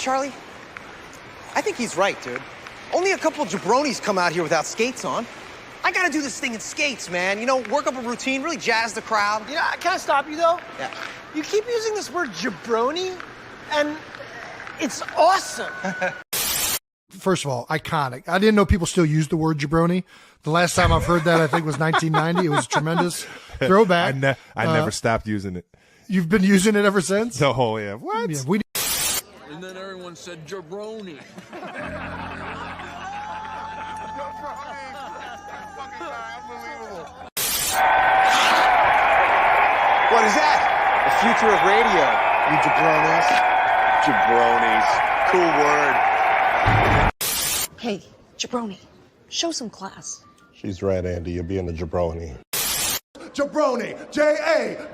Charlie? I think he's right, dude. Only a couple jabronis come out here without skates on. I gotta do this thing in skates, man. You know, work up a routine, really jazz the crowd. You know, can I stop you, though? Yeah. You keep using this word jabroni, and it's awesome. First of all, iconic. I didn't know people still use the word jabroni. The last time I've heard that, I think, was 1990. It was a tremendous throwback. I never stopped using it. You've been using it ever since? Oh, yeah. What? Yeah, And then everyone said jabroni. What is that? The future of radio, you jabronis. Jabroni's. Cool word. Hey, jabroni, show some class. She's right, Andy. You're being a jabroni. jaBROni, JaBRONI,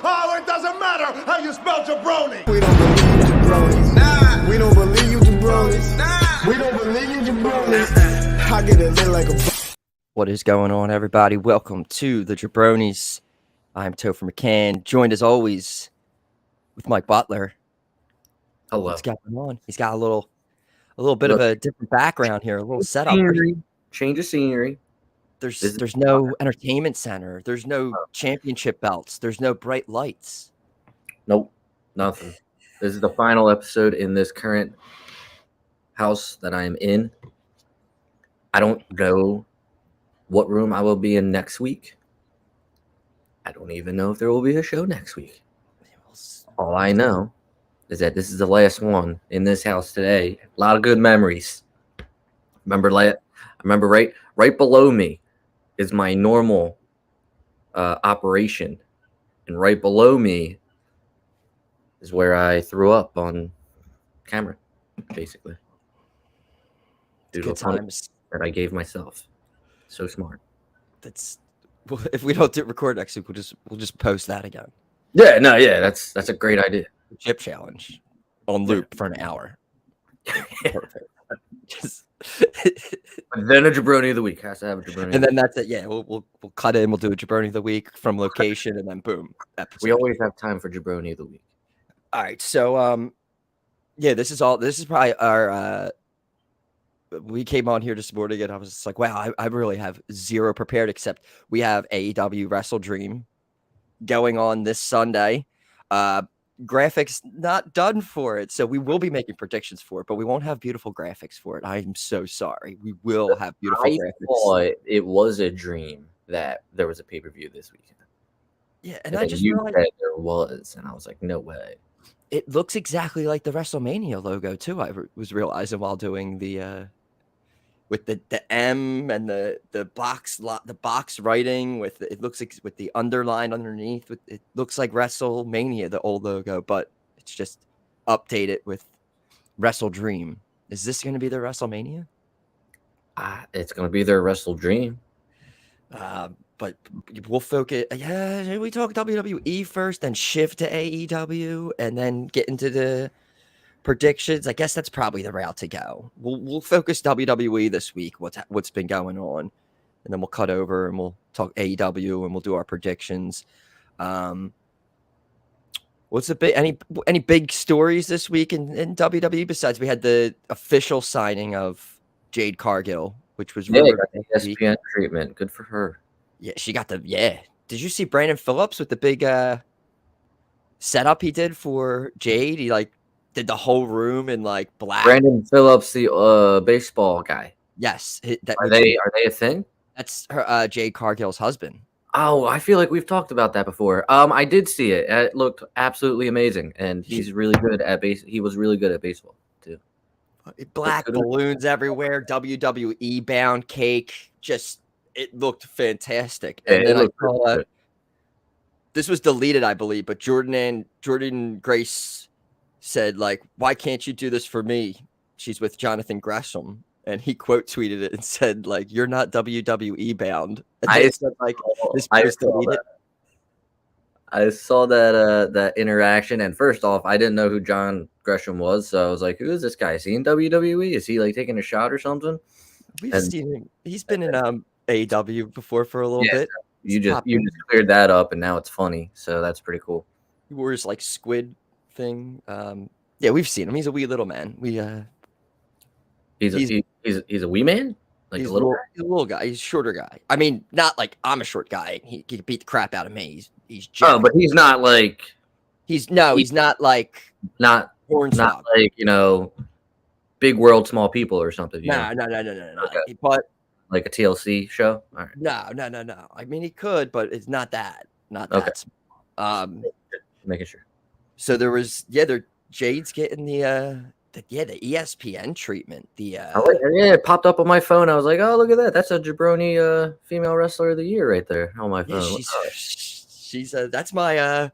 Oh, it doesn't matter how you spell jabroni. We don't believe you jabronis. Nah. We don't believe you jabronis. Nah. We don't believe you jabronis. I get it lit like a. What is going on, everybody? Welcome to the jaBROnis. I'm Topher McCann, joined as always with Mike Butler. Hello. What's going on? He's got a little bit of a different background here, a little setup. Change of scenery. There's no entertainment center. There's no championship belts. There's no bright lights. Nope, nothing. This is the final episode in this current house that I am in. I don't know what room I will be in next week. I don't even know if there will be a show next week. All I know is that this is the last one in this house today. A lot of good memories. I remember right below me is my normal operation, and right below me is where I threw up on camera, basically. Due to Good times that I gave myself. So smart. If we don't record next week, we'll just post that again. Yeah, that's a great idea. Chip challenge on loop for an hour. Perfect. Then a jabroni of the week has to have a jabroni. And then that's it. Yeah, we'll cut in. We'll do a jabroni of the week from location, and then boom. Episode. We always have time for jabroni of the week. All right, so yeah, this is probably our. We came on here this morning, and I was just like, wow, I really have zero prepared, except we have AEW WrestleDream going on this Sunday. Graphics not done for it, so we will be making predictions for it, but we won't have beautiful graphics for it. I'm so sorry. We will have beautiful graphics. Thought it was a dream that there was a pay-per-view this weekend. Yeah, and I just realized that there was, and I was like, no way. It looks exactly like the WrestleMania logo too. I was realizing while doing the with the M and the box writing with it looks like with the underline underneath. It looks like WrestleMania, the old logo, but it's just updated with WrestleDream. Is this going to be their WrestleMania? It's going to be their WrestleDream. But we'll focus. Yeah, we talk WWE first, then shift to AEW, and then get into the predictions. I guess that's probably the route to go. We'll focus WWE this week. What's been going on, and then we'll cut over and we'll talk AEW and we'll do our predictions. What's the big any big stories this week in WWE besides we had the official signing of Jade Cargill, which was got the ESPN treatment. Good for her. Yeah, she got the Did you see Brandon Phillips with the big setup he did for Jade? He did the whole room in black. Brandon Phillips, the baseball guy. Yes, are they a thing? That's her Jade Cargill's husband. Oh, I feel like we've talked about that before. I did see it. It looked absolutely amazing, and he's really good at He was really good at baseball too. Black balloons everywhere. WWE bound cake. It looked fantastic. And then I saw this was deleted, I believe, but Jordan Grace said, why can't you do this for me? She's with Jonathan Gresham. And he quote tweeted it and said, you're not WWE bound. And I said, this post deleted. I saw that interaction, and first off, I didn't know who John Gresham was, so I was like, "Who is this guy? Is he in WWE? Is he taking a shot or something?" We've seen him. He's been in AEW before for a little bit. You just cleared that up, and now it's funny, so that's pretty cool. He wore his like squid thing. Yeah, we've seen him. He's a wee little man. He's a wee man, like he's a little guy. He's a little guy. He's a shorter guy. I mean, not like I'm a short guy. He could beat the crap out of me. He's Oh, jacked. but he's not like he's not like not Hornswoggle. like big world small people or something. No. Okay. But like a TLC show. All right. No. I mean, he could, but it's not that. Not Okay. that. Making sure. So there was Jade's getting the ESPN treatment. It popped up on my phone. I was like, oh, look at that. That's a jaBROni female wrestler of the year right there on my phone. Yeah, she's that's my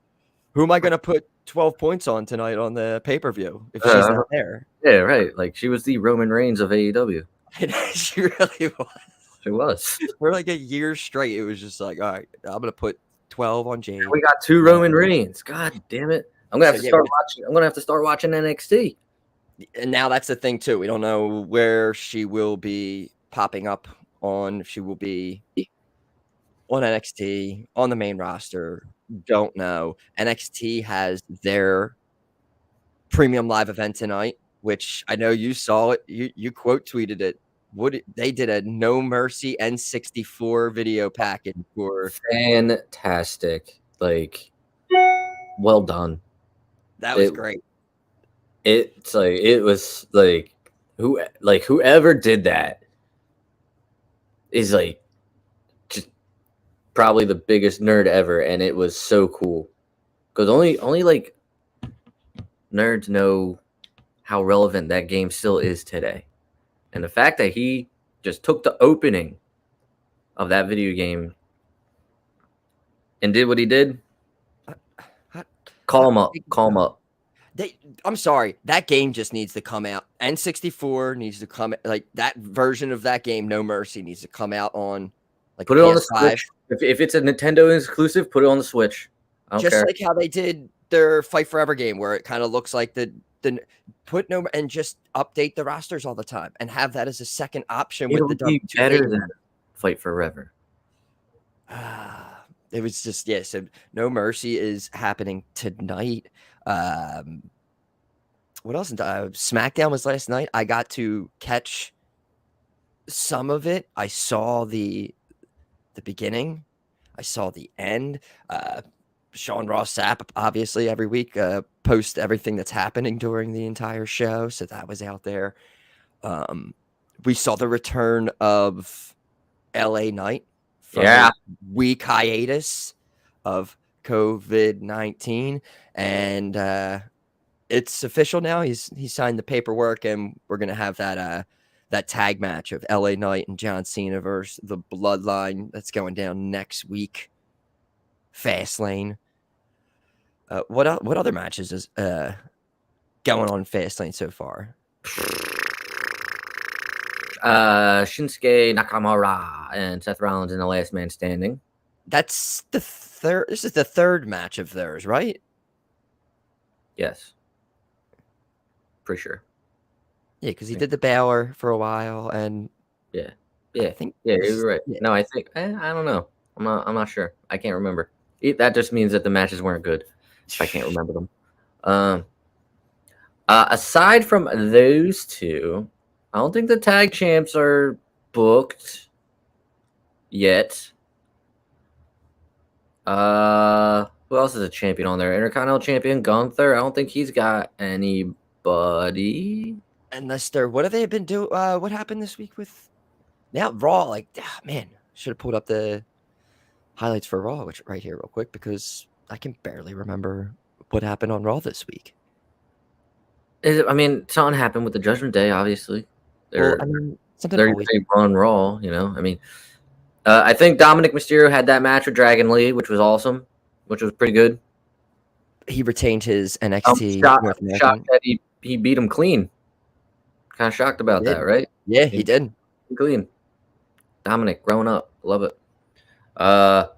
who am I gonna put 12 points on tonight on the pay-per-view if she's not there? Yeah, right. Like she was the Roman Reigns of AEW. She really was. She was. For like a year straight, it was just like, all right, I'm gonna put 12 on Jade. We got 2 Roman Reigns. God damn it. I'm gonna have to start watching. I'm gonna have to start watching NXT. And now that's the thing too. We don't know where she will be popping up on. If she will be on NXT on the main roster, don't know. NXT has their premium live event tonight, which I know you saw it. You quote tweeted it. They did a No Mercy N64 video package for fantastic. Like, well done. That was great. It's like it was like whoever did that is like just probably the biggest nerd ever, and it was so cool because only like nerds know how relevant that game still is today, and the fact that he just took the opening of that video game and did what he did. Call him up. I'm sorry. That game just needs to come out. N64 needs to come. Like that version of that game, No Mercy, needs to come out on. Like put it on the Switch. If it's a Nintendo exclusive, put it on the Switch. I don't care. Like how they did their Fight Forever game, where it kind of looks like the and just update the rosters all the time and have that as a second option. It'll with the be better than Fight Forever. It was just So No Mercy is happening tonight. What else? SmackDown was last night. I got to catch some of it. I saw the beginning. I saw the end. Sean Ross Sapp, obviously, every week post everything that's happening during the entire show. So that was out there. We saw the return of LA Knight from a week hiatus of COVID-19, and it's official now. He's signed the paperwork, and we're gonna have that tag match of LA Knight and John Cena versus the Bloodline that's going down next week. Fastlane. What other matches is going on Fastlane so far? Shinsuke Nakamura and Seth Rollins in the Last Man Standing. That's the third. This is the third match of theirs, right? Yes. Pretty sure. Yeah, because he did the Balor for a while, and I think you're right. Yeah. No, I think I don't know. I'm not sure. I can't remember. That just means that the matches weren't good. If I can't remember them. Aside from those two, I don't think the tag champs are booked yet. Who else is a champion on there? Intercontinental champion Gunther. I don't think he's got anybody. Unless they're what have they been doing? What happened this week with now Raw? Like, man, should have pulled up the highlights for Raw, which right here real quick, because I can barely remember what happened on Raw this week. Something happened with the Judgment Day, obviously. They're on Raw, you know. I think Dominic Mysterio had that match with Dragon Lee, which was awesome, which was pretty good. He retained his NXT. I'm shocked that he beat him clean. Kind of shocked about that, right? Yeah, he did. Clean. Dominic, growing up. Love it. No,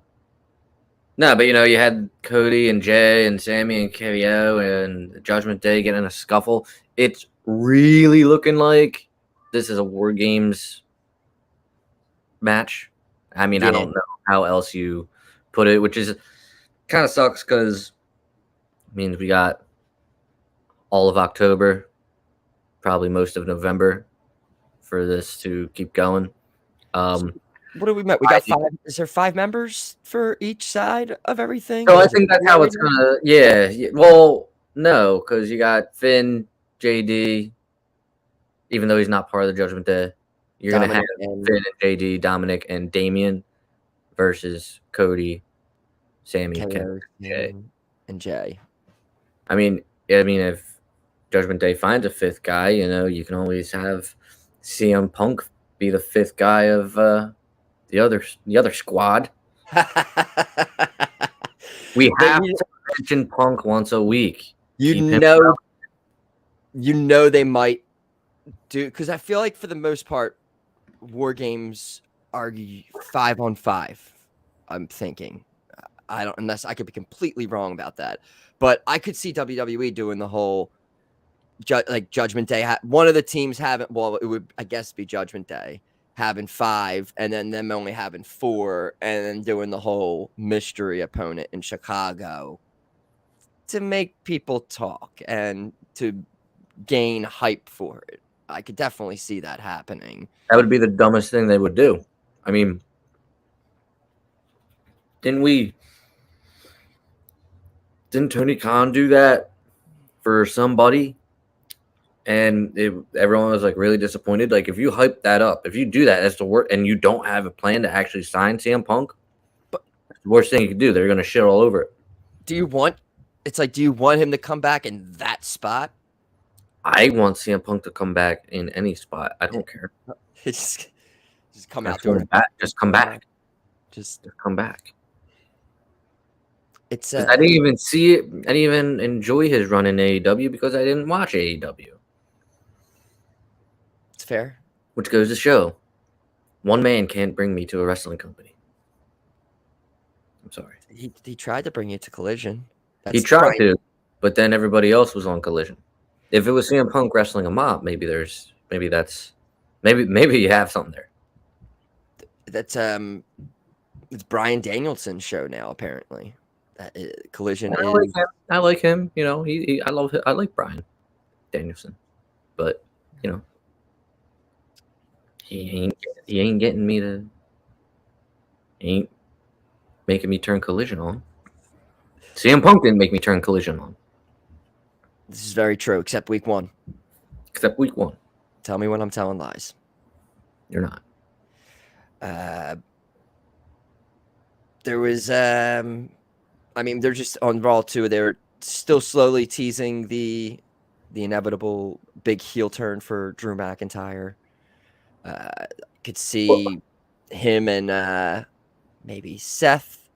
but you had Cody and Jay and Sammy and KO and Judgment Day getting in a scuffle. It's really looking like this is a War Games match. I don't know how else you put it, which is kind of sucks because means we got all of October, probably most of November for this to keep going. What do we met? We got 5. Is there 5 members for each side of everything? So I think that's how it's gonna. Yeah. Well, no, because you got Finn, JD. Even though he's not part of the Judgment Day, you're gonna have Finn and JD, Dominic, and Damian versus Cody, Sammy, Ken, Jay, and Jay. I mean, if Judgment Day finds a 5th guy, you can always have CM Punk be the 5th guy of the other squad. We have to mention Punk once a week. You know they might do, because I feel like for the most part, War Games are 5-on-5. I'm thinking. I don't, unless I could be completely wrong about that, but I could see WWE doing the whole Judgment Day. One of the teams having, well, it would, I guess, be Judgment Day having 5, and then them only having 4, and then doing the whole mystery opponent in Chicago to make people talk and to gain hype for it. I could definitely see that happening. That would be the dumbest thing they would do. I mean, didn't Tony Khan do that for somebody? And everyone was like really disappointed. Like, if you hype that up, if you do that as the work, and you don't have a plan to actually sign CM Punk, but that's the worst thing you could do. They're going to shit all over it. Do you want him to come back in that spot? I want CM Punk to come back in any spot. I don't care. just come just out. Just come back. Just come back. It's I didn't even see it. I didn't even enjoy his run in AEW because I didn't watch AEW. It's fair. Which goes to show, one man can't bring me to a wrestling company. I'm sorry. He tried to bring you to Collision. He tried to, but then everybody else was on Collision. If it was CM Punk wrestling a mob, maybe you have something there. That's it's Bryan Danielson's show now, apparently. Collision I like him. I like Bryan Danielson, but he ain't getting me to. He ain't making me turn Collision on. CM Punk didn't make me turn Collision on. This is very true, except week 1. Tell me when I'm telling lies. You're not. There was they're just on Raw 2. They're still slowly teasing the inevitable big heel turn for Drew McIntyre. Could see him and maybe Seth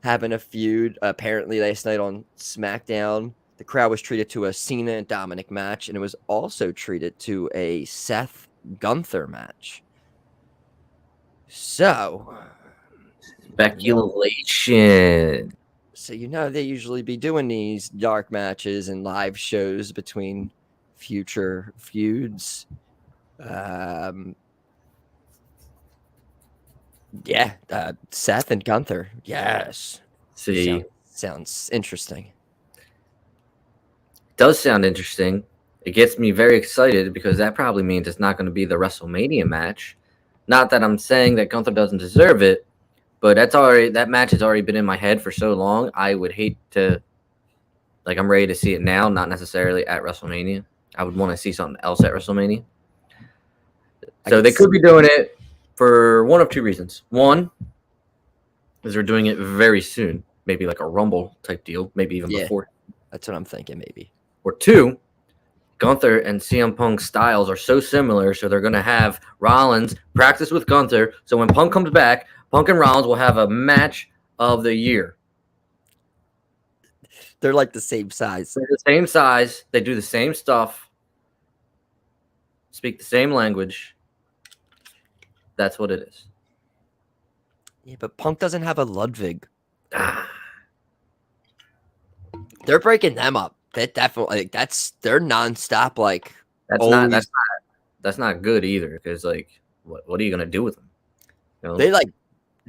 having a feud. Apparently, last night on SmackDown, the crowd was treated to a Cena and Dominic match, and it was also treated to a Seth Gunther match. So, speculation. So they usually be doing these dark matches and live shows between future feuds. Seth and Gunther. Yes. See, sounds interesting. Does sound interesting. It gets me very excited because that probably means it's not going to be the WrestleMania match. Not that I'm saying that Gunther doesn't deserve it, but that match has already been in my head for so long. I would hate to, I'm ready to see it now, not necessarily at WrestleMania. I would want to see something else at WrestleMania. So they could be doing it for one of 2 reasons. One is they're doing it very soon, maybe like a Rumble type deal, maybe even before. That's what I'm thinking, maybe. Or 2, Gunther and CM Punk's styles are so similar, so they're going to have Rollins practice with Gunther. So when Punk comes back, Punk and Rollins will have a match of the year. They're like the same size. They're the same size. They do the same stuff. Speak the same language. That's what it is. Yeah, but Punk doesn't have a Ludwig. They're breaking them up. That definitely they're nonstop. That's not good either. Because what are you gonna do with them? They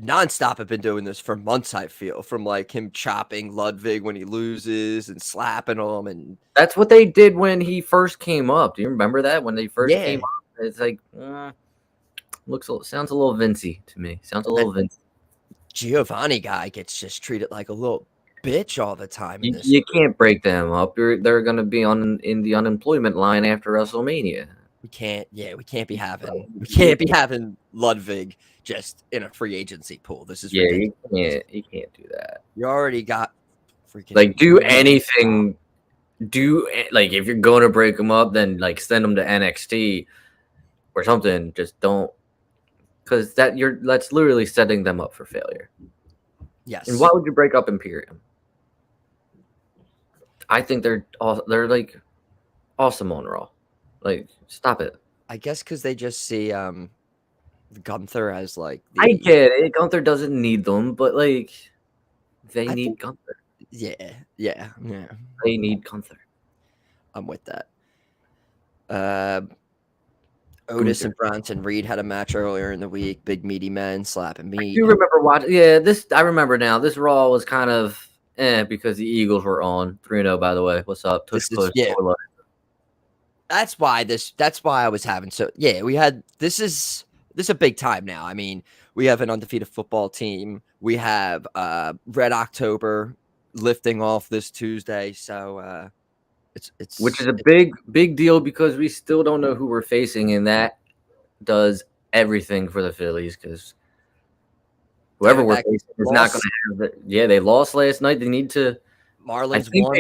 nonstop have been doing this for months, I feel, from like him chopping Ludwig when he loses and slapping him. And that's what they did when he first came up. Do you remember that? When they first Yeah. came up? It's like, sounds a little Vincey to me. Sounds a little Vincey. Giovanni guy gets just treated like a little bitch all the time. You can't break them up. They're going to be in the unemployment line after WrestleMania. We can't be having Ludwig just in a free agency pool. This is ridiculous. You can't do that. You already got freaking like do anything. Like if you're going to break them up, then like send them to NXT or something. Just don't, because that's literally setting them up for failure. Yes. And why would you break up Imperium? I think they're like awesome on Raw. Like, stop it. I guess because they just see Gunther as like. I get it. Gunther doesn't need them, but like, they need Gunther. Yeah. They need Gunther. I'm with that. Otis and Bronson Reed had a match earlier in the week. Big meaty men slapping meat. You remember watching? Yeah, I remember now. This Raw was kind of because the Eagles were on 3-0. By the way, what's up? That's why I was having we had this is a big time now. I mean, we have an undefeated football team. We have Red October lifting off this Tuesday, so it's which is a big deal because we still don't know who we're facing, and that does everything for the Phillies because whoever we're facing is not going to have it. Yeah, they lost last night. They need to. Marlins won.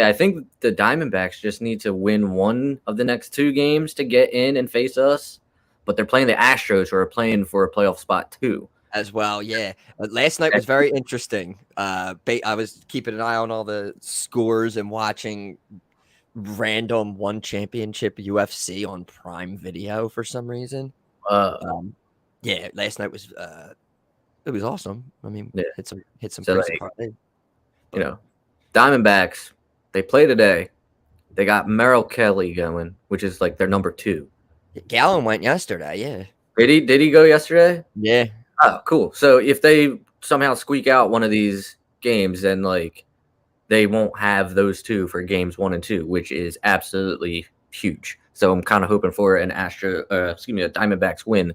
I think the Diamondbacks just need to win one of the next 2 games to get in and face us. But they're playing the Astros, who are playing for a playoff spot too. As well, yeah. Last night was very interesting. I was keeping an eye on all the scores and watching random one championship UFC on Prime Video for some reason. Last night was it was awesome. I mean, hit some crazy parlay. You know, Diamondbacks, they play today. They got Merrill Kelly going, which is like their number 2. Gallen went yesterday, yeah. Did he go yesterday? Yeah. Oh, cool. So if they somehow squeak out one of these games, then like they won't have those 2 for games 1 and 2, which is absolutely huge. So I'm kind of hoping for a Diamondbacks win.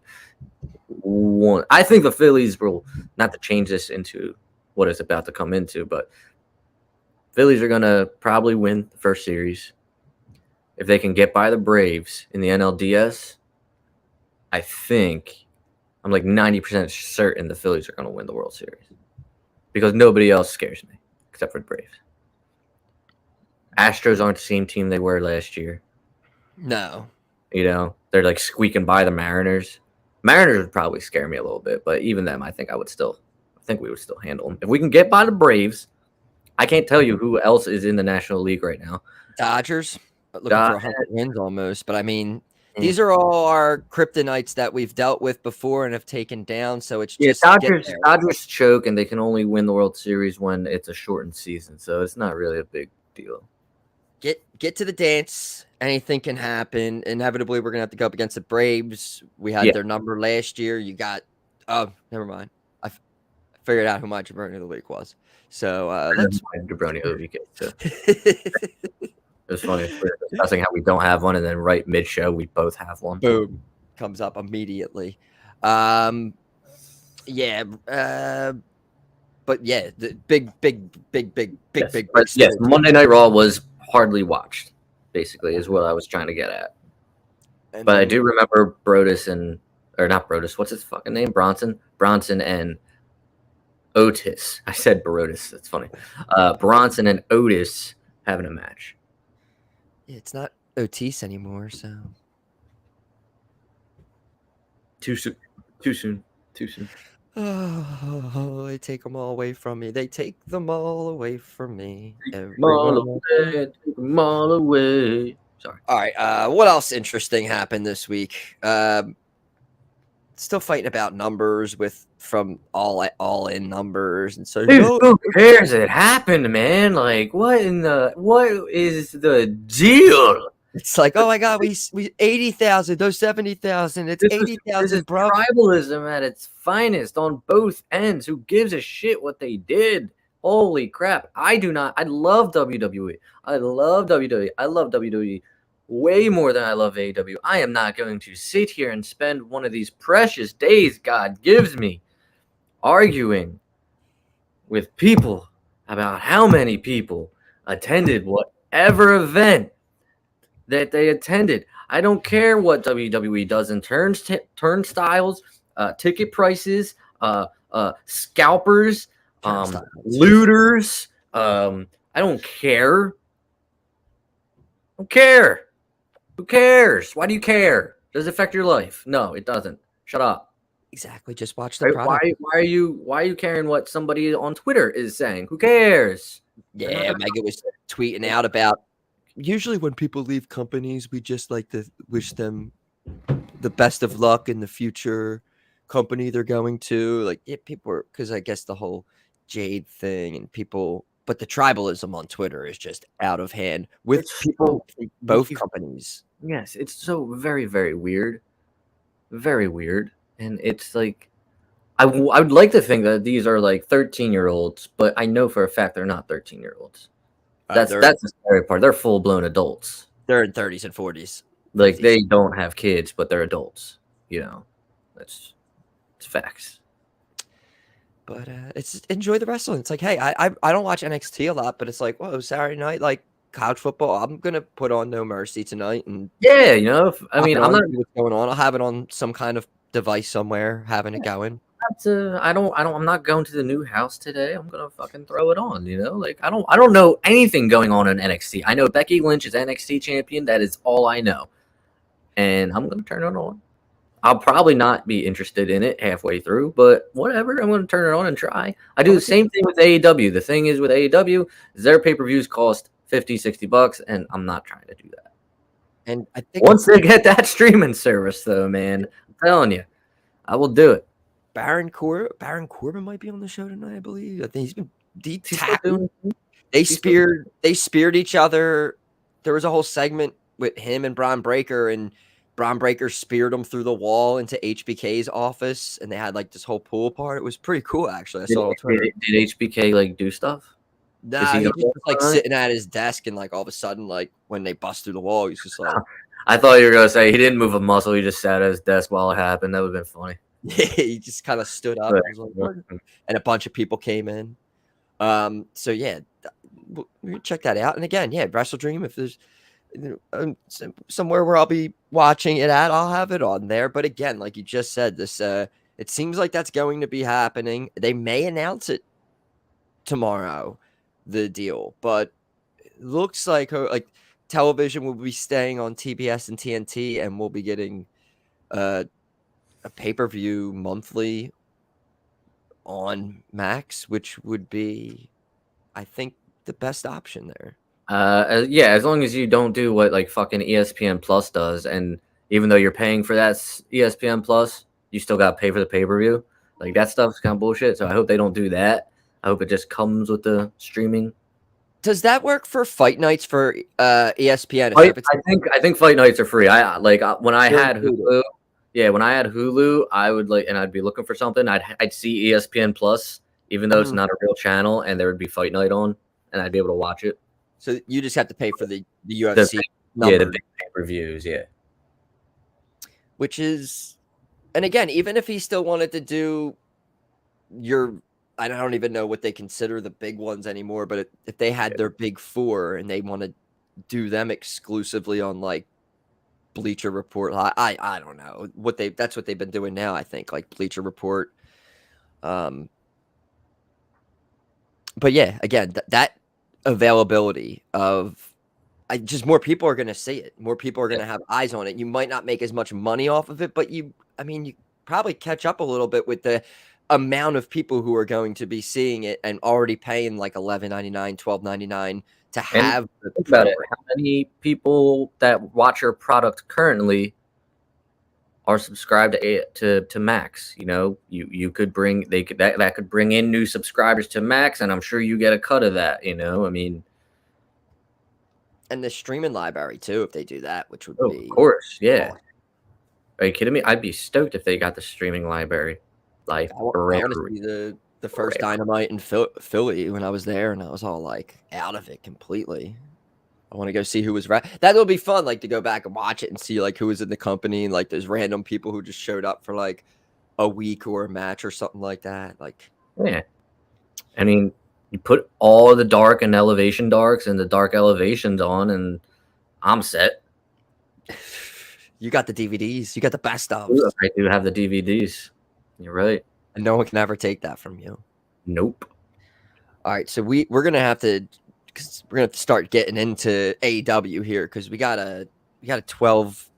I think the Phillies will, not to change this into what it's about to come into, but Phillies are going to probably win the first series. If they can get by the Braves in the NLDS, I think I'm like 90% certain the Phillies are going to win the World Series because nobody else scares me except for the Braves. Astros aren't the same team they were last year. No. You know, they're like squeaking by the Mariners. Mariners would probably scare me a little bit, but even them, I think we would still handle them. If we can get by the Braves, I can't tell you who else is in the National League right now. Dodgers, looking for 100 wins almost. But I mean, these are all our kryptonites that we've dealt with before and have taken down. So it's just Dodgers choke, and they can only win the World Series when it's a shortened season. So it's not really a big deal. Get to the dance. Anything can happen. Inevitably, we're gonna have to go up against the Braves. We had their number last year. You got never mind. I figured out who my jaBROni of the week was. So that's my jaBROni of the week. It was funny. We're discussing how we don't have one, and then right mid-show, we both have one. Boom, comes up immediately. But yeah, the big. But yes, Monday Night Raw was hardly watched. Basically, is what I was trying to get at. But I do remember not Brodus. What's his fucking name? Bronson and Otis. I said Brodus. That's funny. Bronson and Otis having a match. It's not Otis anymore, so too soon. Oh, they take them all away from me. They take them all away from me. Take them all away. Sorry. All right. What else interesting happened this week? Still fighting about numbers from all in numbers, and so dude, who cares? It happened, man. Like, what is the deal? It's like, oh my God, we 80,000, those 70,000. It's This 80,000, is bro. tribalism at its finest on both ends. Who gives a shit what they did? Holy crap. I love WWE. I love WWE. I love WWE way more than I love AEW. I am not going to sit here and spend one of these precious days God gives me arguing with people about how many people attended whatever event that they attended. I don't care what WWE does in turnstiles, ticket prices, scalpers, looters. I don't care. Don't care. Who cares? Why do you care? Does it affect your life? No, it doesn't. Shut up. Exactly. Just watch the product. Why are you caring what somebody on Twitter is saying? Who cares? Yeah, Megan was tweeting out about usually when people leave companies, we just like to wish them the best of luck in the future company they're going to. Like, yeah, people are, because I guess the whole Jade thing and people, but the tribalism on Twitter is just out of hand with people from both companies. Yes, it's so very, very weird. Very weird. And it's like, I would like to think that these are like 13-year-olds, but I know for a fact they're not 13-year-olds. That's the scary part. They're full-blown adults. They're in 30s and 40s. Like, they don't have kids, but they're adults. You know, it's facts. But it's enjoy the wrestling. It's like, hey, I don't watch NXT a lot, but it's like, whoa, Saturday night, like college football. I'm gonna put on No Mercy tonight, and yeah, you know, I'm not what's going on. I'll have it on some kind of device somewhere, having it going. I'm not going to the new house today. I'm gonna fucking throw it on, you know? Like I don't know anything going on in NXT. I know Becky Lynch is NXT champion. That is all I know. And I'm gonna turn it on. I'll probably not be interested in it halfway through, but whatever. I'm gonna turn it on and try. I do the same thing with AEW. The thing is with AEW is their pay-per-views cost $50-$60, and I'm not trying to do that. And I think once they get that streaming service though, man, I'm telling you, I will do it. Baron Corbin might be on the show tonight, I believe. I think he's been tackled. They speared each other. There was a whole segment with him and Braun Breaker, and Braun Breaker speared him through the wall into HBK's office, and they had like this whole pool part. It was pretty cool, actually. I saw it on Twitter. Did HBK like do stuff? Nah, he just was like sitting at his desk, and like all of a sudden, like when they bust through the wall, he's just like. I thought you were gonna say he didn't move a muscle. He just sat at his desk while it happened. That would have been funny. Yeah, he just kind of stood up, and a bunch of people came in. So yeah, we check that out. And again, yeah, WrestleDream. If there's somewhere where I'll be watching it at, I'll have it on there. But again, like you just said, this it seems like that's going to be happening. They may announce it tomorrow, the deal, but it looks like television will be staying on TBS and TNT, and we'll be getting a pay-per-view monthly on Max, which would be, I think, the best option there. Yeah, as long as you don't do what like fucking ESPN Plus does, and even though you're paying for that ESPN Plus, you still got to pay for the pay-per-view. Like that stuff's kind of bullshit. So I hope they don't do that. I hope it just comes with the streaming. Does that work for fight nights for ESPN? I think fight nights are free. When I had Hulu. Yeah, when I had Hulu, I would and I'd be looking for something. I'd see ESPN Plus, even though it's not a real channel, and there would be Fight Night on, and I'd be able to watch it. So you just have to pay for the UFC number. Yeah, the big pay-per-views, yeah. Which is, and again, even if he still wanted to do I don't even know what they consider the big ones anymore, but if they had their big four and they want to do them exclusively on like Bleacher Report, I don't know that's what they've been doing now. I think like Bleacher Report. But yeah, again, that availability of just more people are going to see it. More people are going to have eyes on it. You might not make as much money off of it, but you probably catch up a little bit with the amount of people who are going to be seeing it and already paying like $11.99, $12.99 to have. Think about it. How many people that watch your product currently are subscribed to Max? You know, you could bring that could bring in new subscribers to Max, and I'm sure you get a cut of that. You know, I mean, And the streaming library too, if they do that, which would be of course, yeah. awesome. Are you kidding me? I'd be stoked if they got the streaming library. Like, I want to see the first Dynamite in Philly when I was there, and I was all like out of it completely. I want to go see who was right. That'll be fun, like to go back and watch it and see like who was in the company and like those random people who just showed up for like a week or a match or something like that. Like, yeah, I mean, you put all the dark and elevation darks and the dark elevations on, and I'm set. You got the DVDs. You got the best of. I do have the DVDs. You're right. And no one can ever take that from you. Nope. All right, so we're gonna have to, because we're gonna have to start getting into AEW here because we got a 12.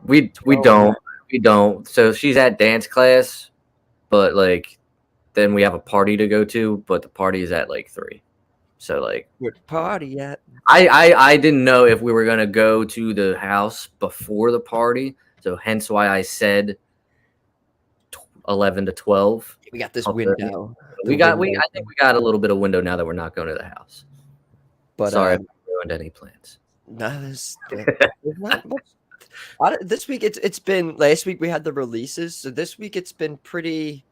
We don't. So she's at dance class, but like then we have a party to go to, but the party is at like 3. So like, Where the party at? I didn't know if we were gonna go to the house before the party, so hence why I said 11 to 12. We got this window. I think we got a little bit of window now that we're not going to the house. But sorry, if I ruined any plans. No, there's not much. This week it's been. Last week we had the releases, so this week it's been pretty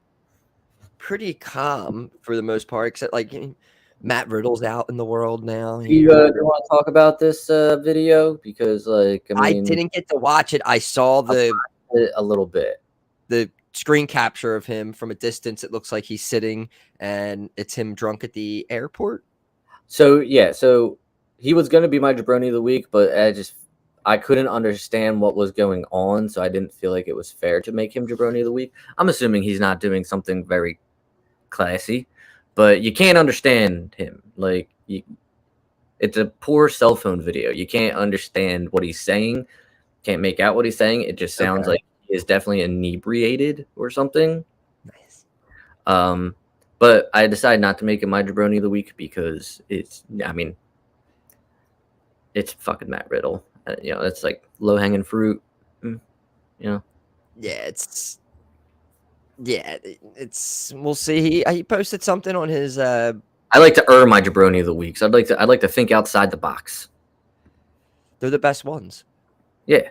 calm for the most part, except like Matt Riddle's out in the world now. You want to talk about this video? Because like I didn't get to watch it. I saw a little bit. The screen capture of him from a distance. It looks like he's sitting, and it's him drunk at the airport. So yeah, so he was going to be my jabroni of the week, but I couldn't understand what was going on, so I didn't feel like it was fair to make him jabroni of the week. I'm assuming he's not doing something very classy, but you can't understand him. Like it's a poor cell phone video. You can't understand what he's saying. Can't make out what he's saying. It just sounds like he is definitely inebriated or something. Nice. But I decided not to make it my jabroni of the week because it's fucking Matt Riddle. It's like low hanging fruit. Yeah, we'll see. He posted something on his. I like to earn my jabroni of the week, so I'd like to think outside the box. They're the best ones. Yeah,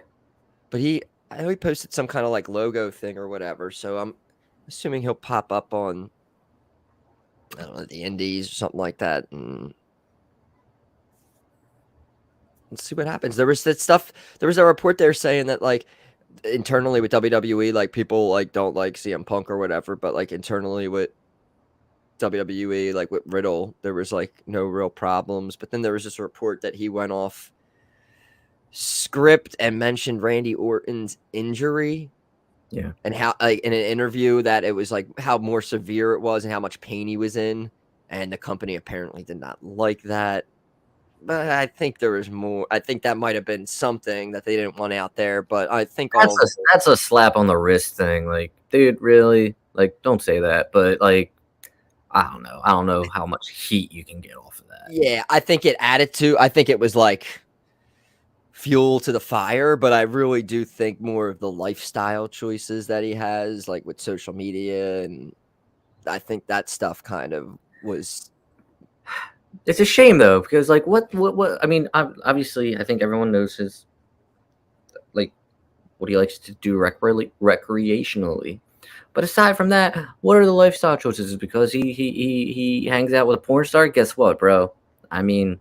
but I know he posted some kind of like logo thing or whatever. So I'm assuming he'll pop up on, I don't know, the Indies or something like that, and let's see what happens. There was that stuff. There was a report there saying that like internally with WWE, like people like don't like CM Punk or whatever, but like internally with WWE, like with Riddle, there was like no real problems. But then there was this report that he went off script and mentioned Randy Orton's injury. Yeah. And how like in an interview that it was like how more severe it was and how much pain he was in. And the company apparently did not like that. But I think there was more. I think that might have been something that they didn't want out there. But I think that's a slap on the wrist thing. Like, dude, really? Like, don't say that. But like, I don't know. I don't know how much heat you can get off of that. Yeah, I think it added to. I think it was like fuel to the fire. But I really do think more of the lifestyle choices that he has, like with social media, and I think that stuff kind of was. It's a shame though, because like what I mean, obviously I think everyone knows his like what he likes to do recreationally. But aside from that, what are the lifestyle choices? Because he hangs out with a porn star? Guess what, bro? I mean,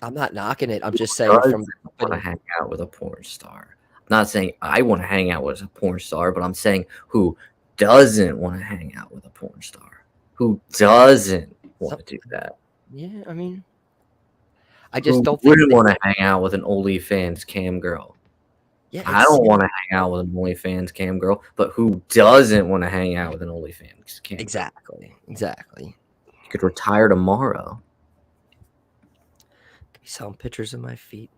I'm not knocking it. I'm just saying from want to hang out with a porn star. I'm not saying I want to hang out with a porn star, but I'm saying who doesn't want to hang out with a porn star? Who doesn't want to do that? Yeah, I mean, I just don't wouldn't want to hang out with an OnlyFans cam girl. Yeah, I don't want to hang out with an OnlyFans cam girl, but who doesn't want to hang out with an OnlyFans cam? Exactly. You could retire tomorrow. Could be selling pictures of my feet.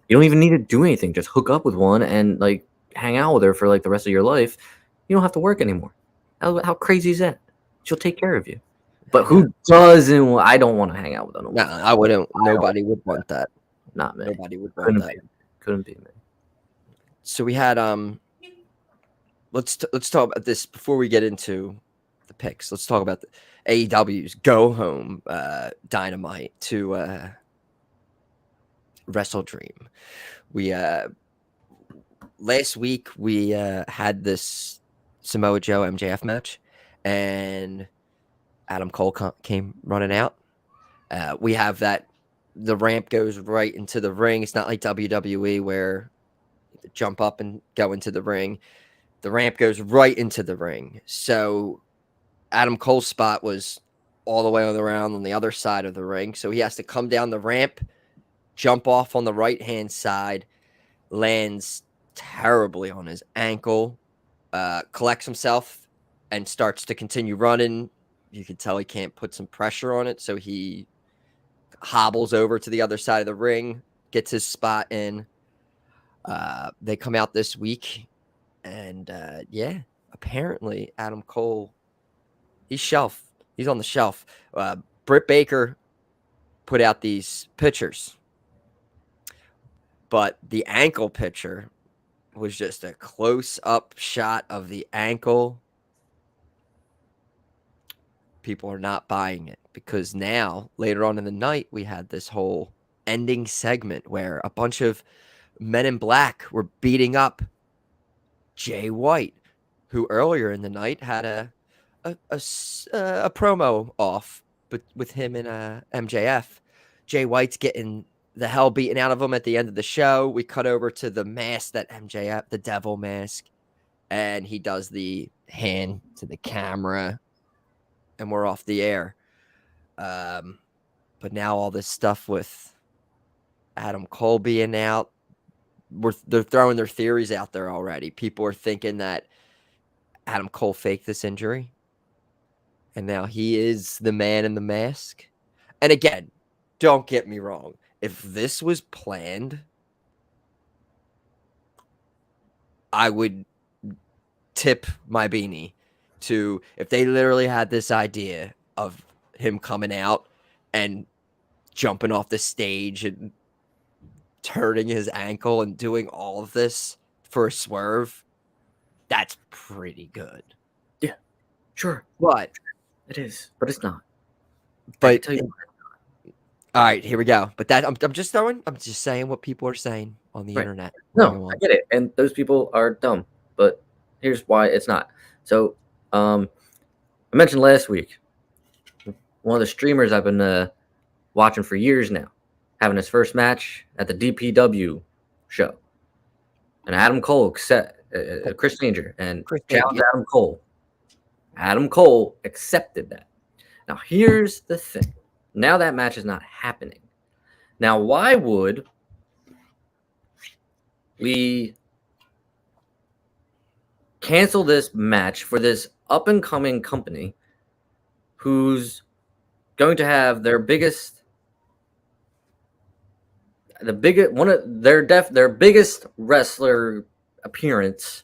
You don't even need to do anything. Just hook up with one and like hang out with her for like the rest of your life. You don't have to work anymore. How crazy is that? She'll take care of you. But who doesn't? I don't want to hang out with them. No, I wouldn't. Nobody would want that. Not me. Nobody would want that. Couldn't be me. So we had let's talk about this before we get into the picks. Let's talk about the AEW's go home Dynamite to WrestleDream. We last week we had this Samoa Joe MJF match, and Adam Cole came running out. We have that the ramp goes right into the ring. It's not like WWE where you jump up and go into the ring. The ramp goes right into the ring. So Adam Cole's spot was all the way around on the other side of the ring. So he has to come down the ramp, jump off on the right-hand side, lands terribly on his ankle, collects himself, and starts to continue running. You can tell he can't put some pressure on it, so he hobbles over to the other side of the ring, gets his spot in. They come out this week, and apparently Adam Cole, he's on the shelf. Britt Baker put out these pictures, but the ankle picture was just a close-up shot of the ankle. People are not buying it because now, later on in the night, we had this whole ending segment where a bunch of men in black were beating up Jay White, who earlier in the night had a promo off, but with him and MJF. Jay White's getting the hell beaten out of him at the end of the show. We cut over to the mask that MJF, the devil mask, and he does the hand to the camera, and we're off the air. But now all this stuff with Adam Cole being out, they're throwing their theories out there already. People are thinking that Adam Cole faked this injury, and now he is the man in the mask. And again, don't get me wrong. If this was planned, I would tip my beanie to if they literally had this idea of him coming out and jumping off the stage and turning his ankle and doing all of this for a swerve. That's pretty good. Yeah, sure. But it is, but it's not. But tell you all right, here we go. But that I'm just saying what people are saying on the internet. No, I get it. And those people are dumb. But here's why it's not. So I mentioned last week, one of the streamers I've been watching for years now, having his first match at the DPW show. And Adam Cole, Chris Danger, and challenged Adam Cole. Adam Cole accepted that. Now, here's the thing. Now that match is not happening. Now, why would we cancel this match for this up-and-coming company who's going to have their biggest wrestler appearance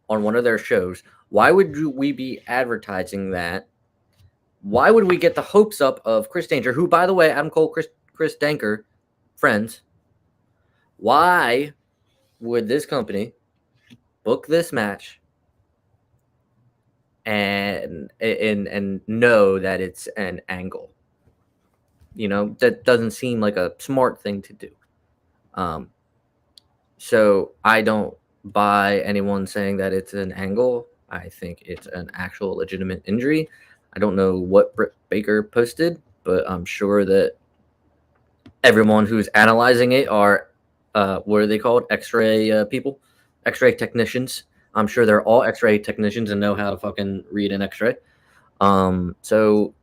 on one of their shows? Why would we be advertising that? Why would we get the hopes up of Chris Danger, who, by the way, Adam Cole, Chris Danker, friends? Why would this company book this match and know that it's an angle? You know, that doesn't seem like a smart thing to do. So I don't buy anyone saying that it's an angle. I think it's an actual legitimate injury. I don't know what Britt Baker posted, but I'm sure that everyone who's analyzing it are, what are they called? X-ray people? X-ray technicians. I'm sure they're all X-ray technicians and know how to fucking read an X-ray. So,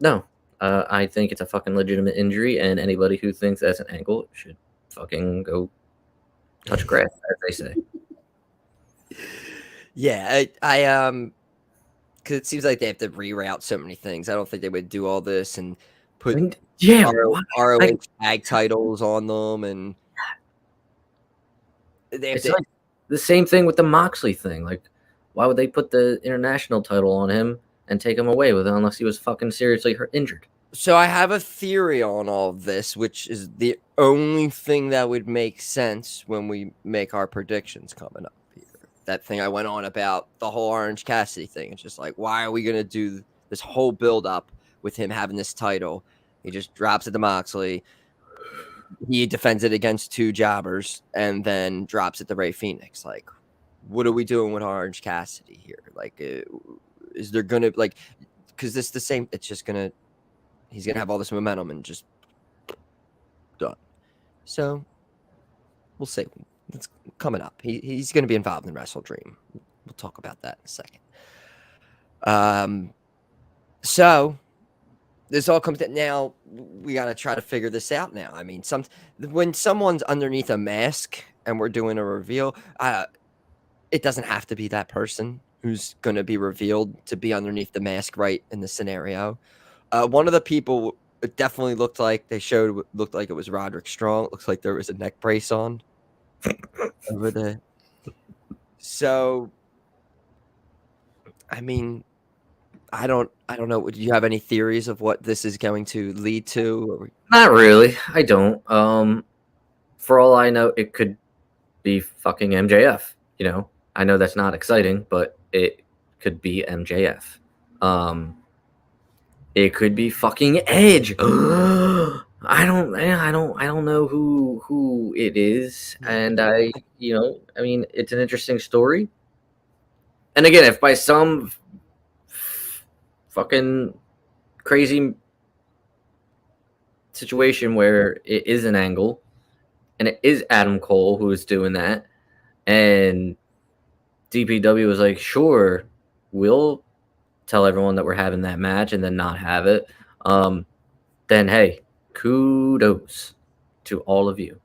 no. I think it's a fucking legitimate injury, and anybody who thinks that's an ankle should fucking go touch grass, as they say. Yeah, I because it seems like they have to reroute so many things. I don't think they would do all this and put ROH tag titles on them, and it's like the same thing with the Moxley thing. Like, why would they put the international title on him and take him away with it unless he was fucking seriously injured? So I have a theory on all of this, which is the only thing that would make sense when we make our predictions coming up here. That thing I went on about the whole Orange Cassidy thing. It's just like, why are we going to do this whole build up with him having this title? He just drops it to Moxley. he defends it against 2 jobbers and then drops it to Ray Phoenix. Like, what are we doing with Orange Cassidy here? Like, is there gonna because this the same? It's just gonna he's gonna have all this momentum and just done. So we'll see. It's coming up. He's gonna be involved in WrestleDream. We'll talk about that in a second. So this all comes to now. We got to try to figure this out now. I mean, when someone's underneath a mask and we're doing a reveal, it doesn't have to be that person who's going to be revealed to be underneath the mask, right? In the scenario, one of the people it definitely looked like looked like it was Roderick Strong. It looks like there was a neck brace on over there. So, I mean, I don't know. Do you have any theories of what this is going to lead to? Not really. I don't. For all I know, it could be fucking MJF. You know, I know that's not exciting, but it could be MJF. It could be fucking Edge. I don't know who it is, and I mean, it's an interesting story. And again, if by some fucking crazy situation where it is an angle and it is Adam Cole who is doing that, and DPW was like, sure, we'll tell everyone that we're having that match and then not have it, then hey, kudos to all of you.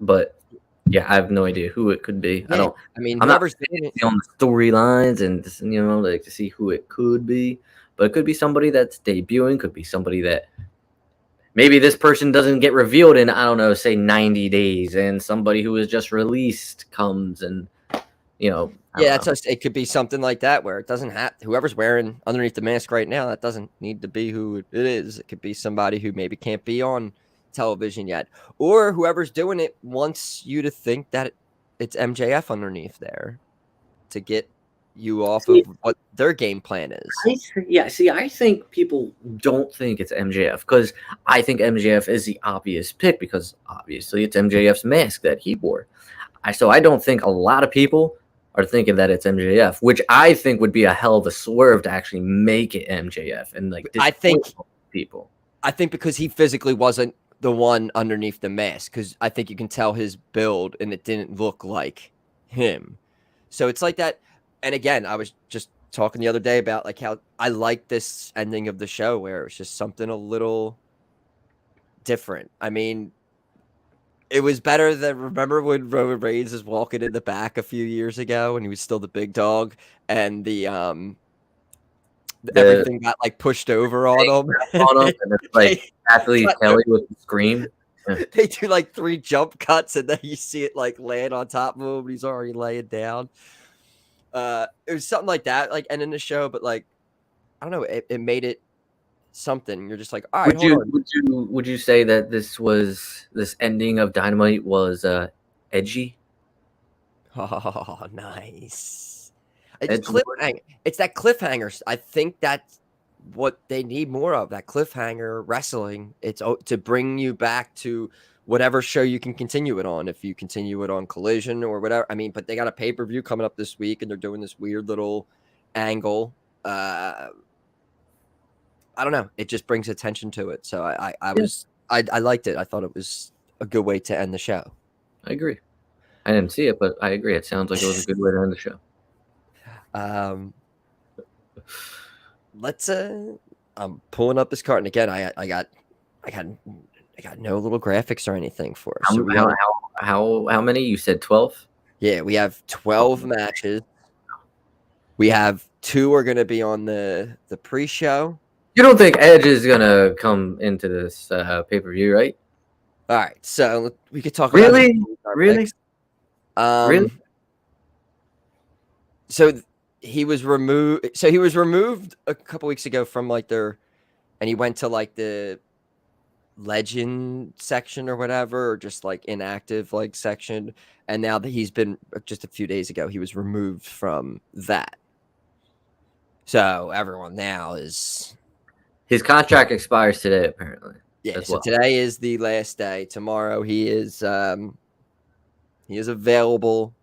But yeah, I have no idea who it could be. Yeah, I'm not on the storylines and to see who it could be, but it could be somebody that's debuting, could be somebody that maybe this person doesn't get revealed in, I don't know, say 90 days, and somebody who was just released comes and it could be something like that where it doesn't have whoever's wearing underneath the mask right now. That doesn't need to be who it is. It could be somebody who maybe can't be on television yet, or whoever's doing it wants you to think that it's MJF underneath there to get you off of what their game plan is. I think people don't think it's MJF because I think MJF is the obvious pick because obviously it's MJF's mask that he wore. So I don't think a lot of people are thinking that it's MJF, which I think would be a hell of a swerve to actually make it MJF and I think people. I think because he physically wasn't the one underneath the mask, because I think you can tell his build and it didn't look like him. So it's like that. And again, I was just talking the other day about like how I like this ending of the show where it's just something a little different. I mean, it was better than remember when Roman Reigns was walking in the back a few years ago when he was still the big dog and the everything got like pushed over on him. And it's like Ashley Kelly with the scream. They do like 3 jump cuts and then you see it like land on top of him and he's already laying down. It was something like that, like ending the show, but like I don't know, it made it something. You're just like, all right, would you say that this ending of Dynamite was edgy? Oh, nice. It's that cliffhanger. I think that's what they need more of, that cliffhanger wrestling. It's to bring you back to whatever show you can continue it on. If you continue it on Collision or whatever. I mean, but they got a pay-per-view coming up this week and they're doing this weird little angle. I don't know. It just brings attention to it. So I liked it. I thought it was a good way to end the show. I agree. I didn't see it, but I agree. It sounds like it was a good way to end the show. Let's I'm pulling up this card, and again, I got no little graphics or anything for us. How many? You said 12? Yeah, we have 12 matches. We have 2 are going to be on the pre-show. You don't think Edge is going to come into this pay-per-view, right? All right, so we could talk about really. So he was removed. So he was removed a couple weeks ago from like and he went to like the legend section or whatever, or just like inactive like section. And now that he's been just a few days ago, he was removed from that. So everyone now is. His contract expires today, apparently. Yeah, as so well. today is the last day. Tomorrow he is available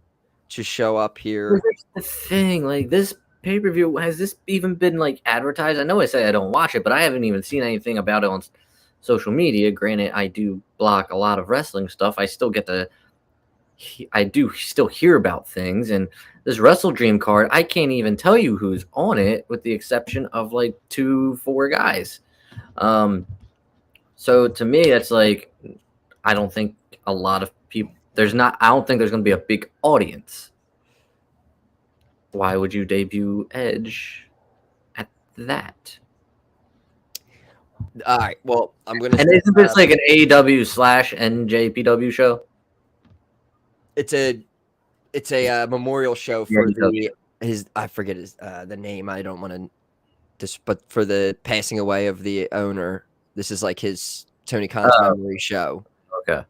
to show up here. Here's the thing, like this pay-per-view, has this even been like advertised? I know I say I don't watch it, but I haven't even seen anything about it on social media. Granted, I do block a lot of wrestling stuff. I still get to I do still hear about things, and this WrestleDream card, I can't even tell you who's on it, with the exception of like 4 guys. So to me, it's like I don't think a lot of people. I don't think there's going to be a big audience. Why would you debut Edge at that? All right. Well, I'm gonna. And isn't this like an AEW / NJPW show? It's a memorial show for I forget the name. I don't want to but for the passing away of the owner. This is like his Tony Khan's memory show. Okay.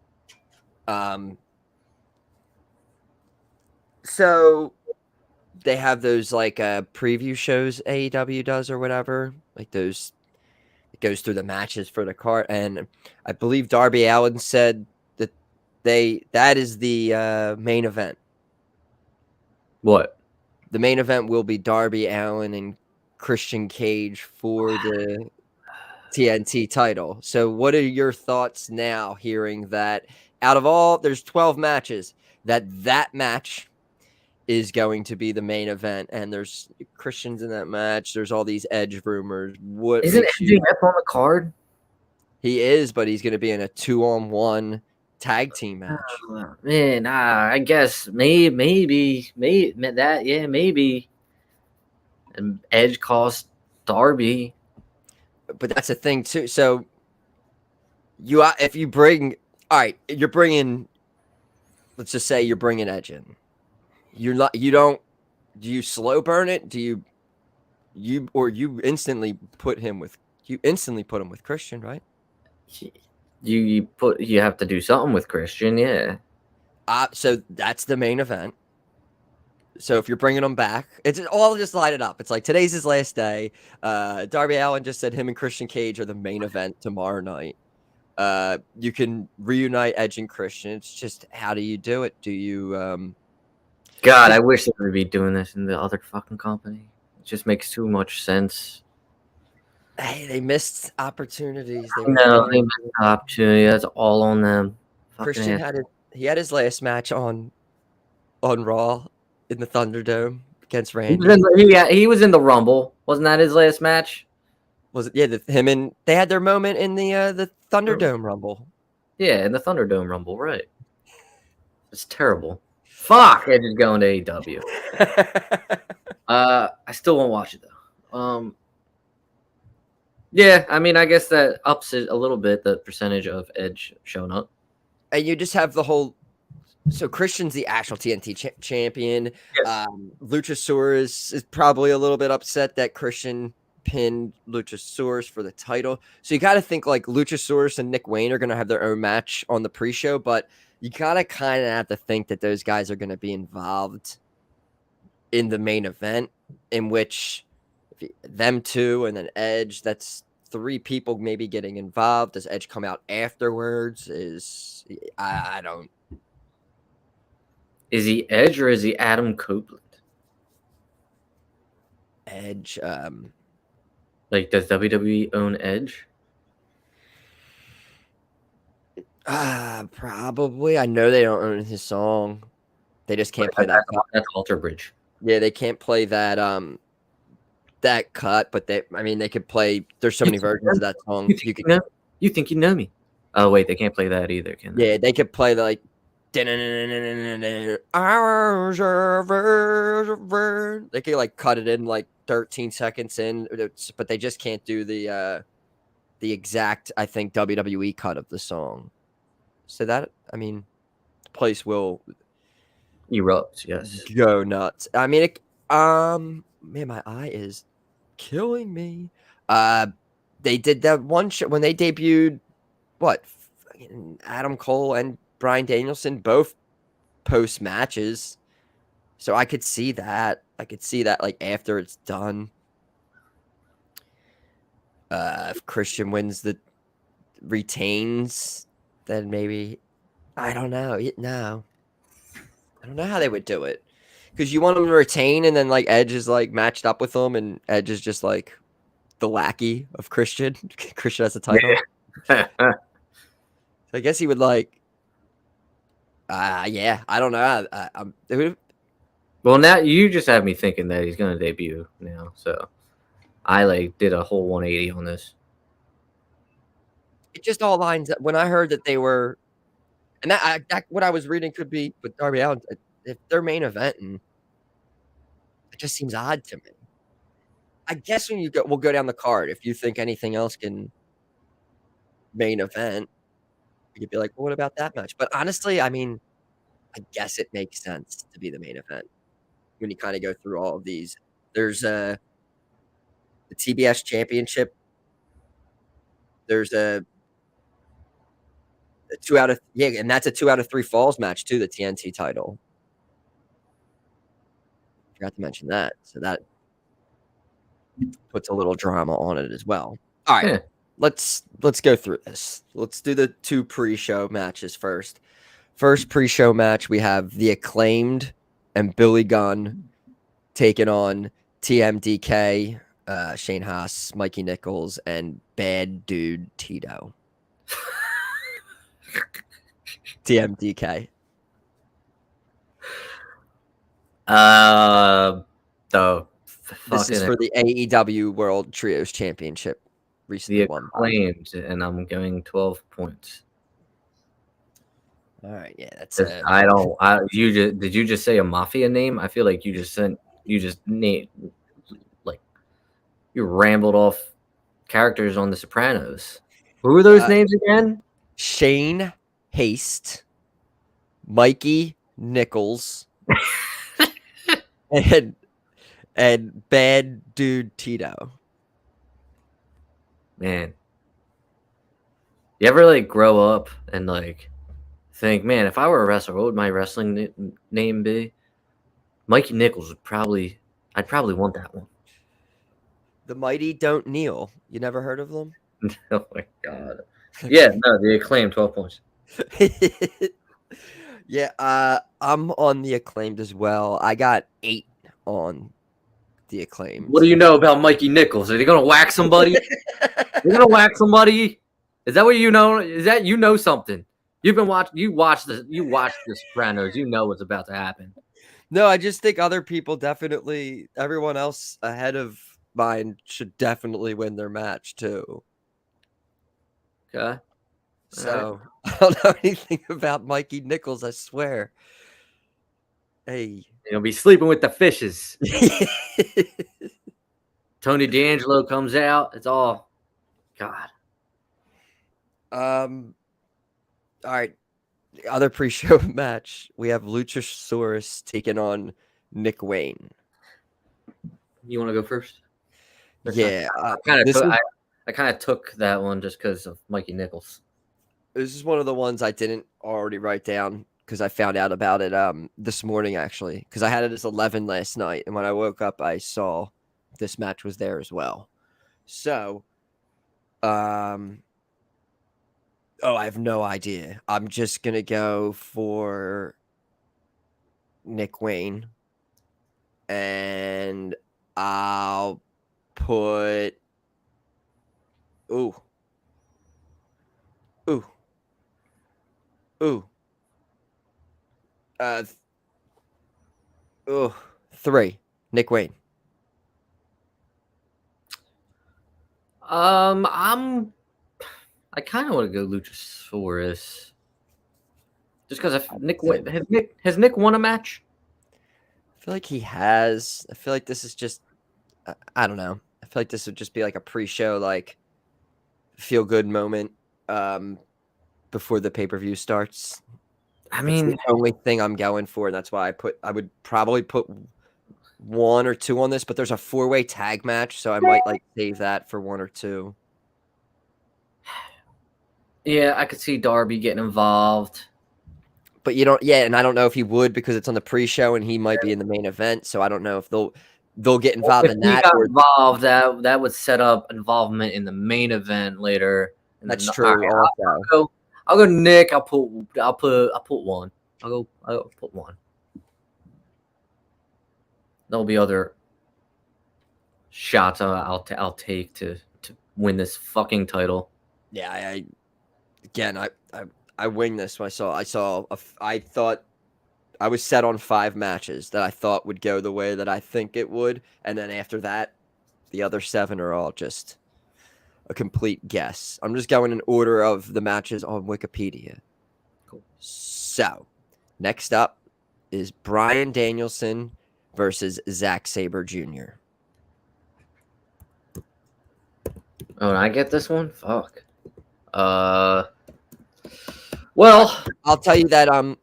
So they have those like preview shows AEW does or whatever, like those. It goes through the matches for the card, and I believe Darby Allin said that that is the main event. What? The main event will be Darby Allin and Christian Cage for the TNT title. So what are your thoughts now hearing that out of all, there's 12 matches, that match is going to be the main event, and there's Christians in that match. There's all these Edge rumors. What Isn't MJF on the card? He is, but he's going to be in a 2-on-1 tag team match. Man, I guess maybe that, yeah, maybe. And Edge cost Darby. But that's a thing too. So if you bring, all right, you're bringing, let's just say you're bringing Edge in. Do you slow burn it? Do you instantly put him with Christian, right? You have to do something with Christian, yeah. So that's the main event. So if you're bringing them back, it's all just line it up. It's like today's his last day. Darby Allin just said him and Christian Cage are the main event tomorrow night. You can reunite Edge and Christian. It's just, how do you do it? Do you God, I wish they would be doing this in the other fucking company. It just makes too much sense. Hey, they missed opportunities. They missed opportunity. That's all on them. Christian had his last match on Raw in the Thunderdome against Randy. He was in the Rumble. Wasn't that his last match? Was it? Yeah, they had their moment in the Thunderdome Rumble. Yeah, in the Thunderdome Rumble, right? It's terrible. Fuck, Edge is going to AEW. I still won't watch it though. Yeah, I mean, I guess that ups it a little bit, the percentage of Edge showing up. And you just have the whole. So Christian's the actual TNT champion. Yes. Luchasaurus is probably a little bit upset that Christian pinned Luchasaurus for the title. So you got to think like Luchasaurus and Nick Wayne are going to have their own match on the pre-show, but you got to kind of have to think that those guys are going to be involved in the main event, in which them two and then Edge, that's 3 people maybe getting involved. Does Edge come out afterwards? I don't. Is he Edge or is he Adam Copeland? Edge. Like, does WWE own Edge? Probably. I know they don't own his song. They just can't play that. That's Alter Bridge. Yeah, they can't play that that cut, but they could play. There's so many versions of that song. You think you know me? Oh wait, they can't play that either, can they? Yeah, they could play like. They could like cut it in like 13 seconds in, but they just can't do the exact, I think, WWE cut of the song. So that, I mean, the place will erupt. Yes, go nuts. I mean, man, my eye is killing me. They did that one show when they debuted. What? Adam Cole and Bryan Danielson both post matches, so I could see that. Like after it's done. If Christian wins the retains, then maybe I don't know. No, I don't know how they would do it because you want him to retain, and then like Edge is like matched up with him, and Edge is just like the lackey of Christian. Christian has the title. Yeah. So I guess he would like. Yeah, I don't know. Well, now you just have me thinking that he's going to debut now. So I like did a whole 180 on this. It just all lines up. When I heard that they were, and that what I was reading could be with Darby Allin, if they're main event, and it just seems odd to me. I guess when we'll go down the card. If you think anything else can main event, you could be like, well, what about that match? But honestly, I mean, I guess it makes sense to be the main event when you kind of go through all of these. There's the TBS Championship. There's a 2 out of and that's a 2 out of 3 falls match too. The TNT title. Forgot to mention that, so that puts a little drama on it as well. All right. Yeah. Let's go through this. Let's do the 2 pre-show matches first. First pre-show match, we have the Acclaimed and Billy Gunn taking on TMDK, Shane Haas, Mikey Nichols, and Bad Dude Tito. TMDK. This is for the AEW World Trios Championship. Recently the Acclaimed, and I'm going 12 points. All right, yeah, that's did you just say a mafia name? I feel like you just named, like, you rambled off characters on The Sopranos. Who are those names again? Shane Haste, Mikey Nichols, and Bad Dude Tito. Man, you ever like grow up and like think, man, if I were a wrestler, what would my wrestling name be? Mikey Nichols I'd probably want that one. The Mighty Don't Kneel. You never heard of them? Oh my god. Yeah, no, the Acclaimed 12 points. Yeah, I'm on the Acclaimed as well. I got 8 on the Acclaimed. What do you know about Mikey Nichols? Are they gonna whack somebody? They're gonna whack somebody? Is that what you know? Is that you know something? You watch The Sopranos, you know what's about to happen. No, I just think other people definitely, everyone else ahead of mine should definitely win their match too. Okay. So I don't know anything about Mikey Nichols, I swear. Hey. You'll be sleeping with the fishes. Tony D'Angelo comes out. It's all God. All right. The other pre-show match, we have Luchasaurus taking on Nick Wayne. You want to go first? Yeah. I kind of took that one just because of Mikey Nichols. This is one of the ones I didn't already write down because I found out about it this morning, actually, because I had it as 11 last night. And when I woke up, I saw this match was there as well. So, I have no idea. I'm just going to go for Nick Wayne. And I'll put... Ooh. 3. Nick Wayne. I kind of want to go Luchasaurus, just because has Nick won a match? I feel like he has. I feel like this is just. I don't know. I feel like this would just be like a pre-show, like feel good moment before the pay-per-view starts. I mean, that's the only thing I'm going for, and that's why I would probably put 1 or 2 on this, but there's a 4-way tag match, so I might like save that for 1 or 2. Yeah, I could see Darby getting involved. But you don't, and I don't know if he would because it's on the pre-show and he might be in the main event, so I don't know if they'll get involved in that. If he got involved, that would set up involvement in the main event later. And That's then, true. all right, Also, I'll go Nick. I'll put one. I'll put one. There'll be other shots I'll take to win this fucking title. yeah, I wing this when I thought I was set on 5 matches that I thought would go the way that I think it would, and then after that, the other 7 are all just a complete guess. I'm just going in order of the matches on Wikipedia. Cool. So, next up is Bryan Danielson versus Zack Sabre Jr. Oh, and I get this one? Fuck. Well, I'll tell you that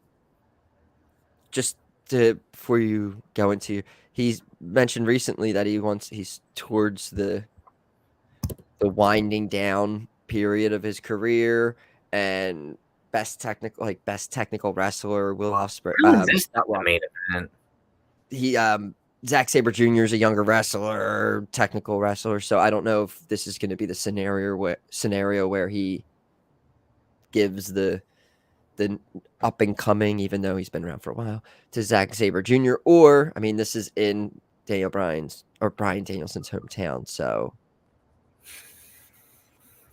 before you go into, he's mentioned recently that he's towards the winding down period of his career, and best technical wrestler Will Ospreay. Zack Sabre Jr. is a younger wrestler, technical wrestler, so I don't know if this is going to be the scenario where he gives the up and coming, even though he's been around for a while, to Zack Sabre Jr. Or, I mean, this is in Bryan Danielson's hometown, so,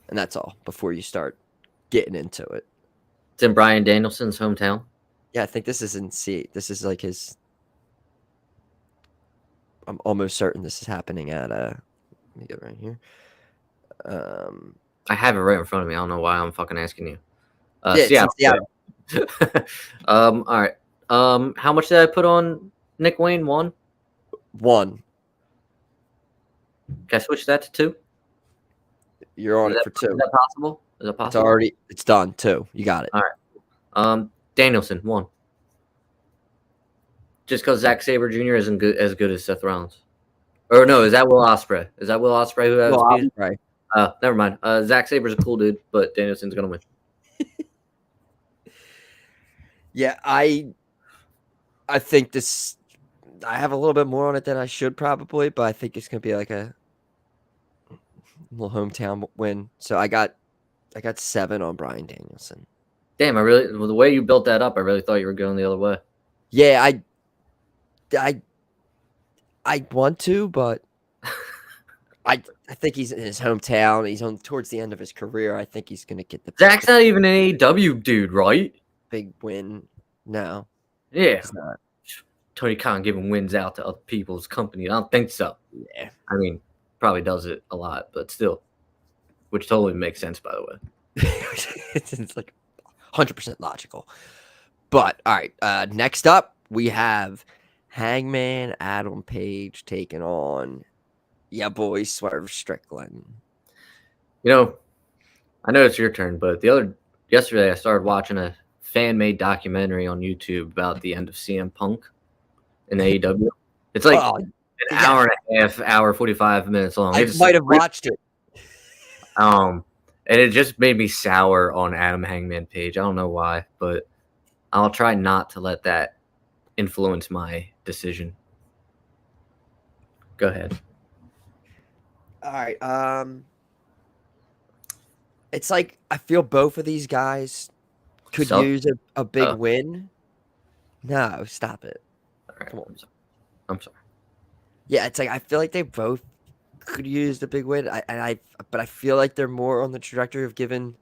and that's all before you start getting into it. It's in Bryan Danielson's hometown. Yeah, I think this is this is like his. I'm almost certain this is happening at let me get right here. I have it right in front of me. I don't know why I'm fucking asking you. Yeah. All right. How much did I put on Nick Wayne? 1. Can I switch that to 2? You're on it for 2. Is that possible? Is it possible? It's done. 2. You got it. All right. Danielson 1. Just because Zack Sabre Jr. isn't as good as Seth Rollins. Or no, is that Will Ospreay? Is that Will Ospreay who has Ospreay. Never mind. Zack Sabre's a cool dude, but Danielson's gonna win. Yeah, I think this. I have a little bit more on it than I should probably, but I think it's gonna be like a little hometown win. So I got 7 on Bryan Danielson. Damn, the way you built that up, I really thought you were going the other way. Yeah, I want to, but I think he's in his hometown. He's towards the end of his career. I think he's gonna get the. Zack's not even an AEW dude, right? Big win. No. Yeah. He's not. Tony Khan giving wins out to other people's company. I don't think so. Yeah. I mean, probably does it a lot, but still, which totally makes sense, by the way. It's like 100% logical. But all right, next up we have Hangman Adam Page taking on boy Swerve Strickland. You know, I know it's your turn, but yesterday I started watching a fan-made documentary on YouTube about the end of CM Punk in AEW. It's like an hour and a half, hour 45 minutes long. I might have watched it. And it just made me sour on Adam Hangman Page. I don't know why, but I'll try not to let that influence my decision. Go ahead. All right. It's like I feel both of these guys could use a big win. No, stop it. All right. Come on. I'm sorry. Yeah, it's like I feel like they both could use the big win. But I feel like they're more on the trajectory of giving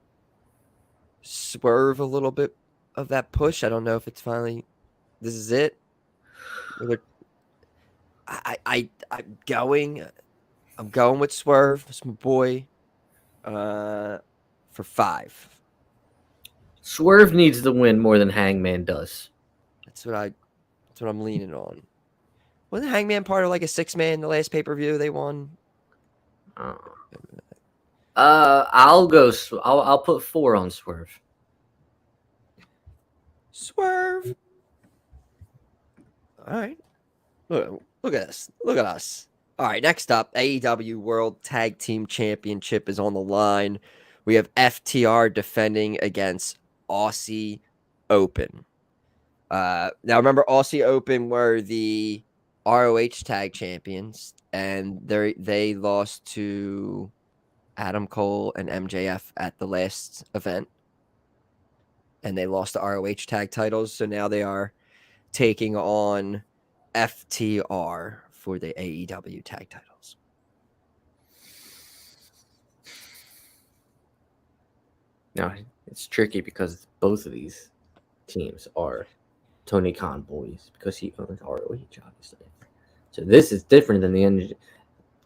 Swerve a little bit of that push. I don't know if it's finally this is it. I'm going with Swerve. It's my boy. For 5. Swerve needs the win more than Hangman does. That's what I'm leaning on. Wasn't Hangman part of like a 6-man the last pay-per-view they won? I'll put 4 on Swerve. Swerve. All right. Look at us. Look at us. All right, next up, AEW World Tag Team Championship is on the line. We have FTR defending against Aussie Open. Now, remember, Aussie Open were the ROH Tag Champions, and they lost to Adam Cole and MJF at the last event, and they lost the ROH tag titles. So now they are taking on FTR for the AEW tag titles. Now, it's tricky because both of these teams are Tony Khan boys because he owns ROH, obviously. So this is different than the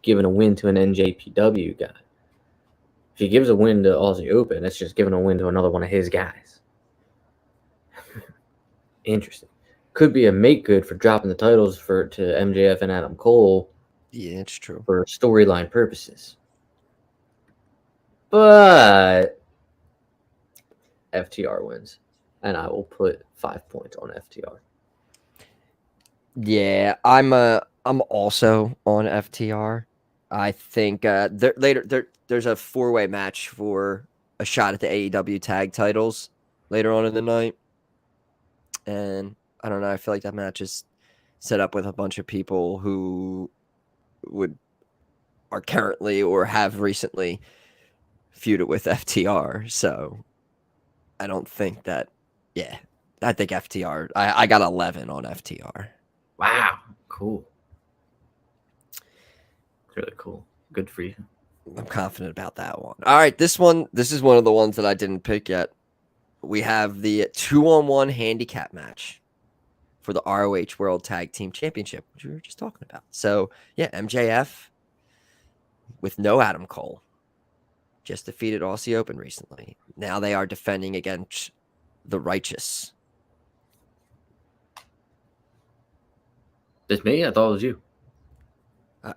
giving a win to an NJPW guy. If he gives a win to Aussie Open, it's just giving a win to another one of his guys. Interesting. Could be a make good for dropping the titles to MJF and Adam Cole. Yeah, it's true. For storyline purposes. But FTR wins. And I will put 5 points on FTR. Yeah, I'm also on FTR. I think there's a 4-way match for a shot at the AEW tag titles later on in the night. And I don't know, I feel like that match is set up with a bunch of people who are currently or have recently feuded with FTR. So I don't think that, I think FTR, I got 11 on FTR. Wow, cool. Really cool. Good for you. I'm confident about that one. All right, this is one of the ones that I didn't pick yet. We have the 2-on-1 handicap match for the ROH World Tag Team Championship, which we were just talking about. So, yeah, MJF with no Adam Cole just defeated Aussie Open recently. Now they are defending against the Righteous. It's me? I thought it was you.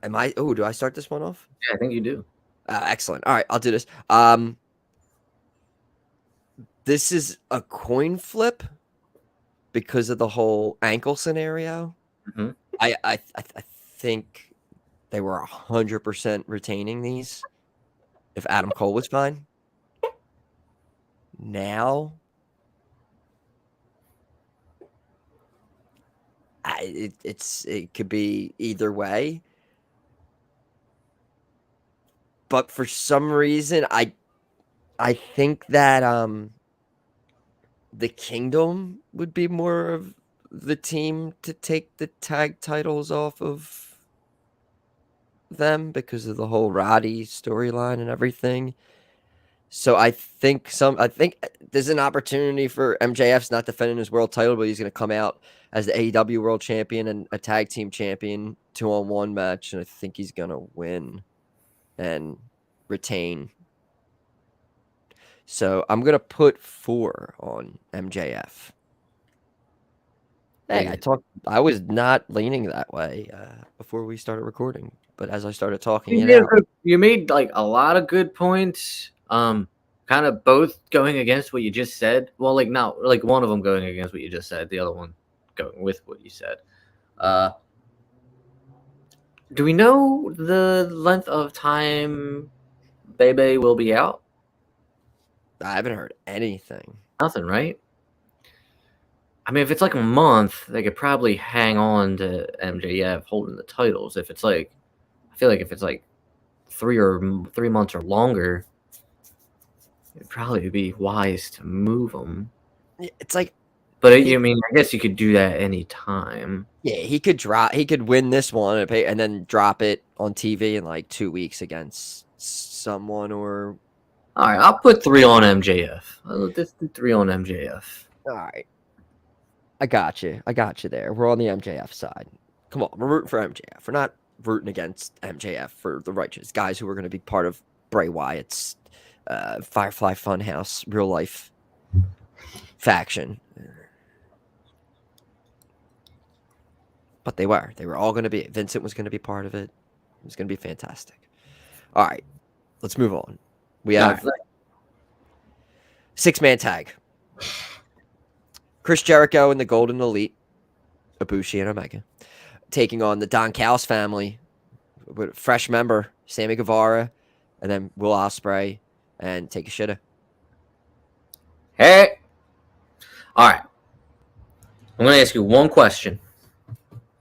Do I start this one off? Yeah, I think you do. Excellent. All right, I'll do this. This is a coin flip because of the whole ankle scenario. Mm-hmm. I think they were 100% retaining these if Adam Cole was fine. Now, it could be either way. But for some reason, I think that the Kingdom would be more of the team to take the tag titles off of them because of the whole Roddy storyline and everything. So I think there's an opportunity for MJF's not defending his world title, but he's going to come out as the AEW World Champion and a tag team champion 2-on-1 match, and I think he's going to win and retain. So I'm going to put 4 on MJF. Hey, I was not leaning that way before we started recording, but as I started talking, you made like a lot of good points. Kind of both going against what you just said. Well, like not like one of them going against what you just said, the other one going with what you said. Do we know the length of time Bebe will be out? I haven't heard anything. Nothing, right? I mean, if it's like a month, they could probably hang on to MJF holding the titles. If it's like, I feel like if it's like 3 months or longer, it'd probably be wise to move them. It's like, but I guess you could do that any time. Yeah, he could win this one and then drop it on TV in like 2 weeks against someone or. All right, I'll put 3 on MJF. Let's do 3 on MJF. All right. I got you there. We're on the MJF side. Come on, we're rooting for MJF. We're not rooting against MJF for the Righteous guys who are going to be part of Bray Wyatt's Firefly Funhouse real life faction. But they were all going to be. Vincent was going to be part of it. It was going to be fantastic. All right, let's move on. We have 6-man tag. Chris Jericho and the Golden Elite, Ibushi and Omega, taking on the Don Callis family with fresh member Sammy Guevara, and then Will Ospreay and Takeshita. Hey, all right. I'm going to ask you one question.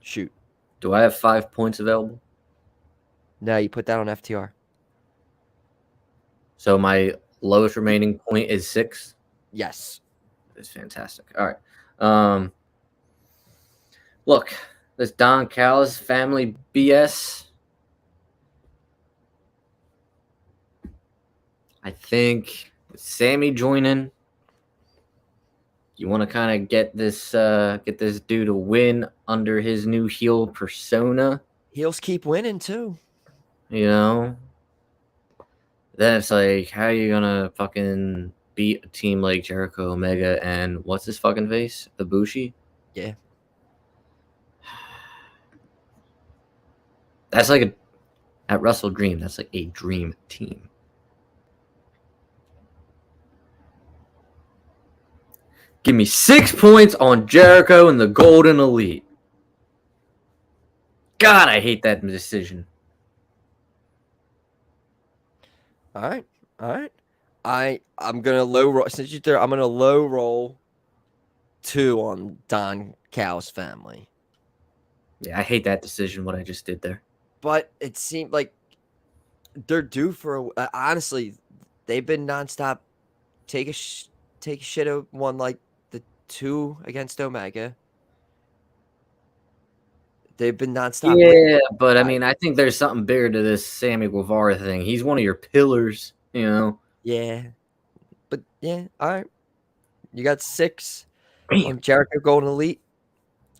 Shoot. Do I have 5 points available? No, you put that on FTR. So my lowest remaining point is 6. Yes. It's fantastic. All right. Look, this Don Callis family BS. I think with Sammy joining, you want to kind of get this dude to win under his new heel persona. Heels keep winning too. You know? Then it's like, how are you gonna fucking beat a team like Jericho, Omega, and what's his fucking face? Ibushi? Yeah. That's like at WrestleDream, that's like a dream team. Give me 6 points on Jericho and the Golden Elite. God, I hate that decision. All right. I'm gonna low roll since you're there. I'm gonna low roll 2 on Don Callis family. Yeah, I hate that decision. What I just did there. But it seemed like they're due for honestly. They've been nonstop. Take a shit of one like the 2 against Omega. They've been nonstop. Yeah, but I mean, I think there's something bigger to this Sammy Guevara thing. He's one of your pillars, you know. Yeah, but yeah, all right. You got 6 on Jericho Golden Elite.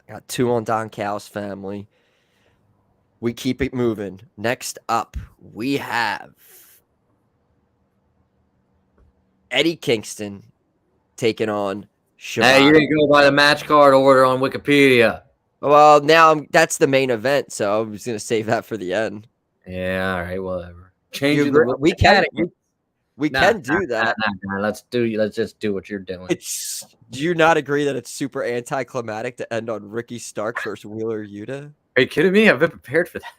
I got 2 on Don Callis family. We keep it moving. Next up, we have Eddie Kingston taking on Shibata. Hey, you didn't go by the match card order on Wikipedia. Well, now that's the main event, so I was gonna save that for the end. Yeah, all right, whatever. We can do that. Nah, let's just do what you're doing. Do you not agree that it's super anticlimactic to end on Ricky Stark versus Wheeler Yuta? Are you kidding me? I've been prepared for that.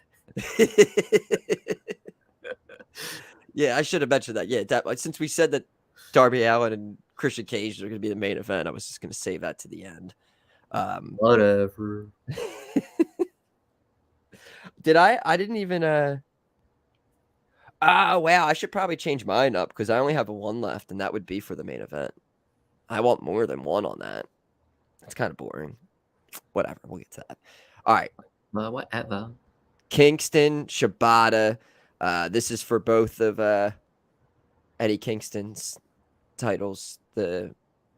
Yeah, I should have mentioned that. Yeah, since we said that Darby Allin and Christian Cage are going to be the main event, I was just going to save that to the end. Whatever. I didn't even. Wow. I should probably change mine up because I only have 1 left, and that would be for the main event. I want more than 1 on that. That's kind of boring. Whatever. We'll get to that. All right. Well, whatever. Kingston, Shibata. This is for both of Eddie Kingston's titles, the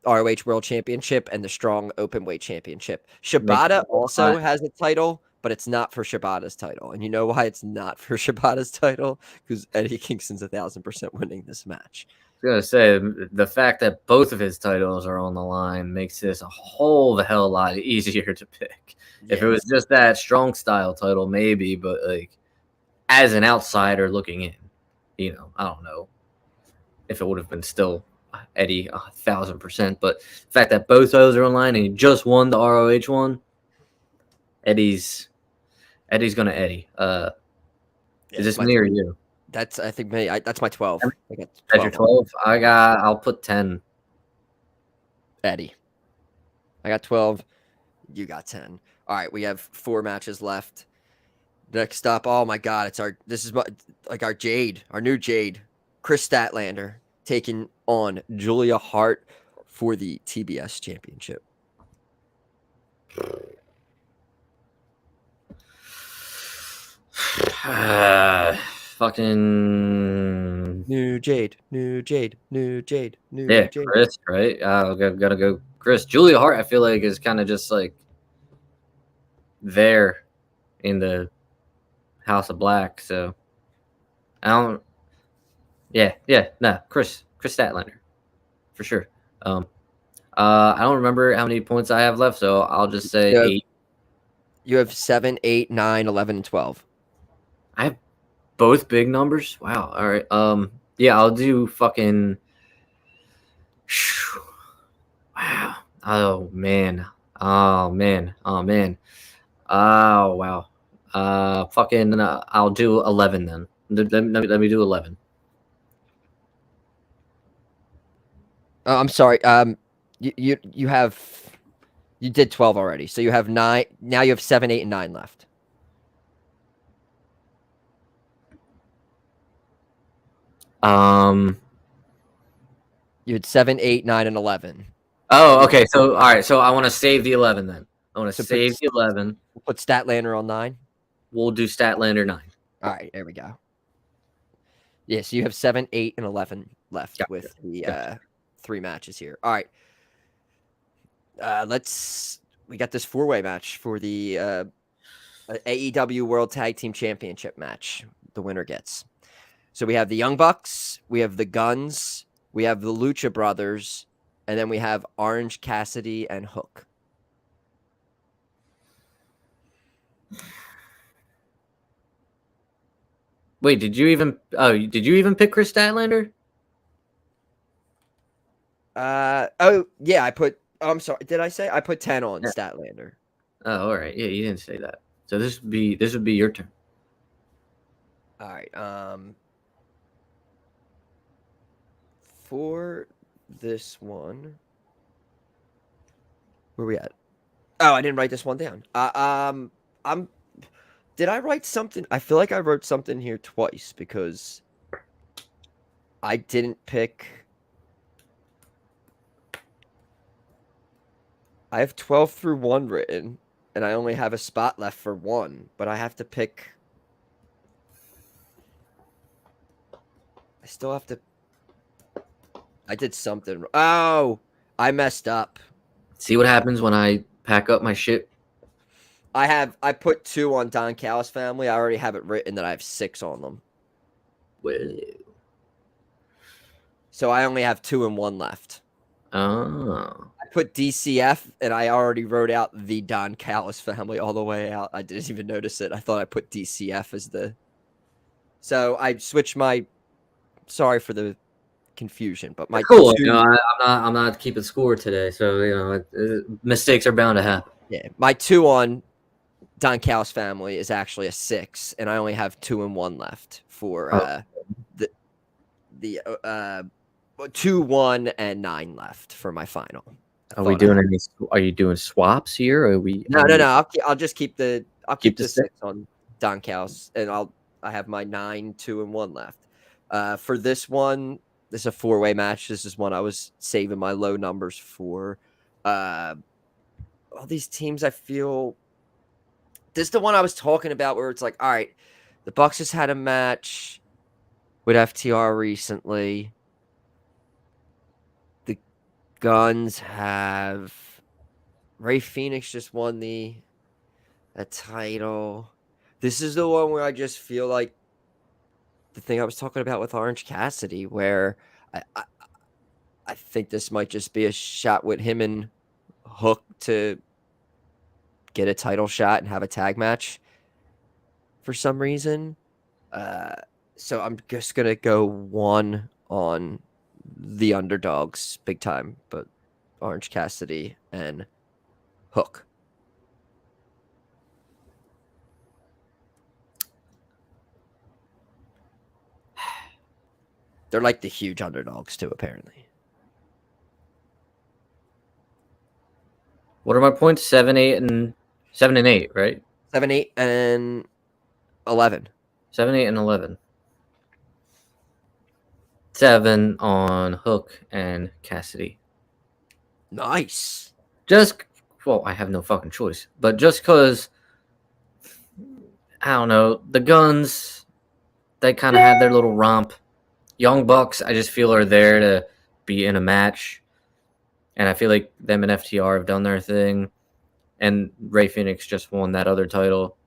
ROH World Championship and the Strong Openweight Championship. Shibata also has a title, but it's not for Shibata's title. And you know why it's not for Shibata's title? Because Eddie Kingston's 1,000% winning this match. I was gonna say the fact that both of his titles are on the line makes this a whole the hell lot easier to pick. Yeah. If it was just that Strong Style title, maybe, but like as an outsider looking in, you know, I don't know if it would have been still Eddie 1,000%. But the fact that both titles are online and he just won the ROH one, Eddie's gonna Eddie. Is this me or you? That's I think me. That's my 12. I got 12. That's your 12. I'll put 10. Eddie. I got 12. You got 10. All right, we have 4 matches left. Next up, oh my God, this is our Jade, our new Jade, Chris Statlander taking on Julia Hart for the TBS Championship. Fucking new Jade. Yeah, Jade. Chris, right? Gotta go Chris. Julia Hart, I feel like, is kind of just like there in the House of Black, so I don't. Chris Statlander, for sure. I don't remember how many points I have left, so I'll just say 8. You have 7, 8, 9, 11, and 12. I have both big numbers. Wow. All right. Yeah, I'll do fucking. Wow. Oh man. Oh wow. Fucking. I'll do 11 then. Let me do 11. Oh, I'm sorry. You did 12 already, so you have 9. Now you have 7, 8, and 9 left. You had 7, 8, 9, and 11. Oh, okay. So all right. So I want to save the 11 then. I want to So save the 11. We'll put Statlander on 9. We'll do Statlander 9. All right, there we go. Yeah, so you have 7, 8, and 11 left with the 3 matches here. All right. We got this 4-way match for the AEW World Tag Team Championship match. The winner gets. So we have the Young Bucks, we have the Guns, we have the Lucha Brothers, and then we have Orange Cassidy and Hook. Wait, did you even pick Chris Statlander? I'm sorry. Did I say I put 10 on Statlander? Oh, all right. Yeah, you didn't say that. So this would be your turn. All right. For this one, where we at? Oh, I didn't write this one down. Did I write something? I feel like I wrote something here twice because I didn't pick. I have 12 through 1 written, and I only have a spot left for 1, but I have to pick. I still have to. I did something. Oh, I messed up. See what happens when I pack up my shit? I put 2 on Don Callis family. I already have it written that I have 6 on them. Well. So I only have 2 and 1 left. Oh. I put DCF, and I already wrote out the Don Callis family all the way out. I didn't even notice it. I thought I put DCF as the. So I switched my. Sorry for the confusion, but my cool. I'm not keeping score today, so mistakes are bound to happen. Yeah, my 2 on Don Callis family is actually a 6, and I only have 2 and 1 left for the 2, 1, and 9 left for my final. Are you doing swaps here? Or are we? No. I'll just keep the 6 on Don Callis, and I have my 9, 2, and 1 left. For this one, this is a 4-way match. This is one I was saving my low numbers for. All these teams, I feel. This is the one I was talking about where it's like, all right, the Bucks just had a match with FTR recently. The Guns have Ray Phoenix just won a title. This is the one where I just feel like the thing I was talking about with Orange Cassidy, where I think this might just be a shot with him and Hook to get a title shot and have a tag match for some reason. So I'm just going to go 1 on the underdogs big time, but Orange Cassidy and Hook. They're like the huge underdogs too, apparently. What are my points? 7, 8, and 8, right? 7, 8, and 11. 7, 8, and 11. 7 on Hook and Cassidy. Nice. I have no fucking choice. But just because, I don't know, the Guns, they kind of had their little romp. Young Bucks, I just feel are there to be in a match. And I feel like them and FTR have done their thing. And Ray Phoenix just won that other title.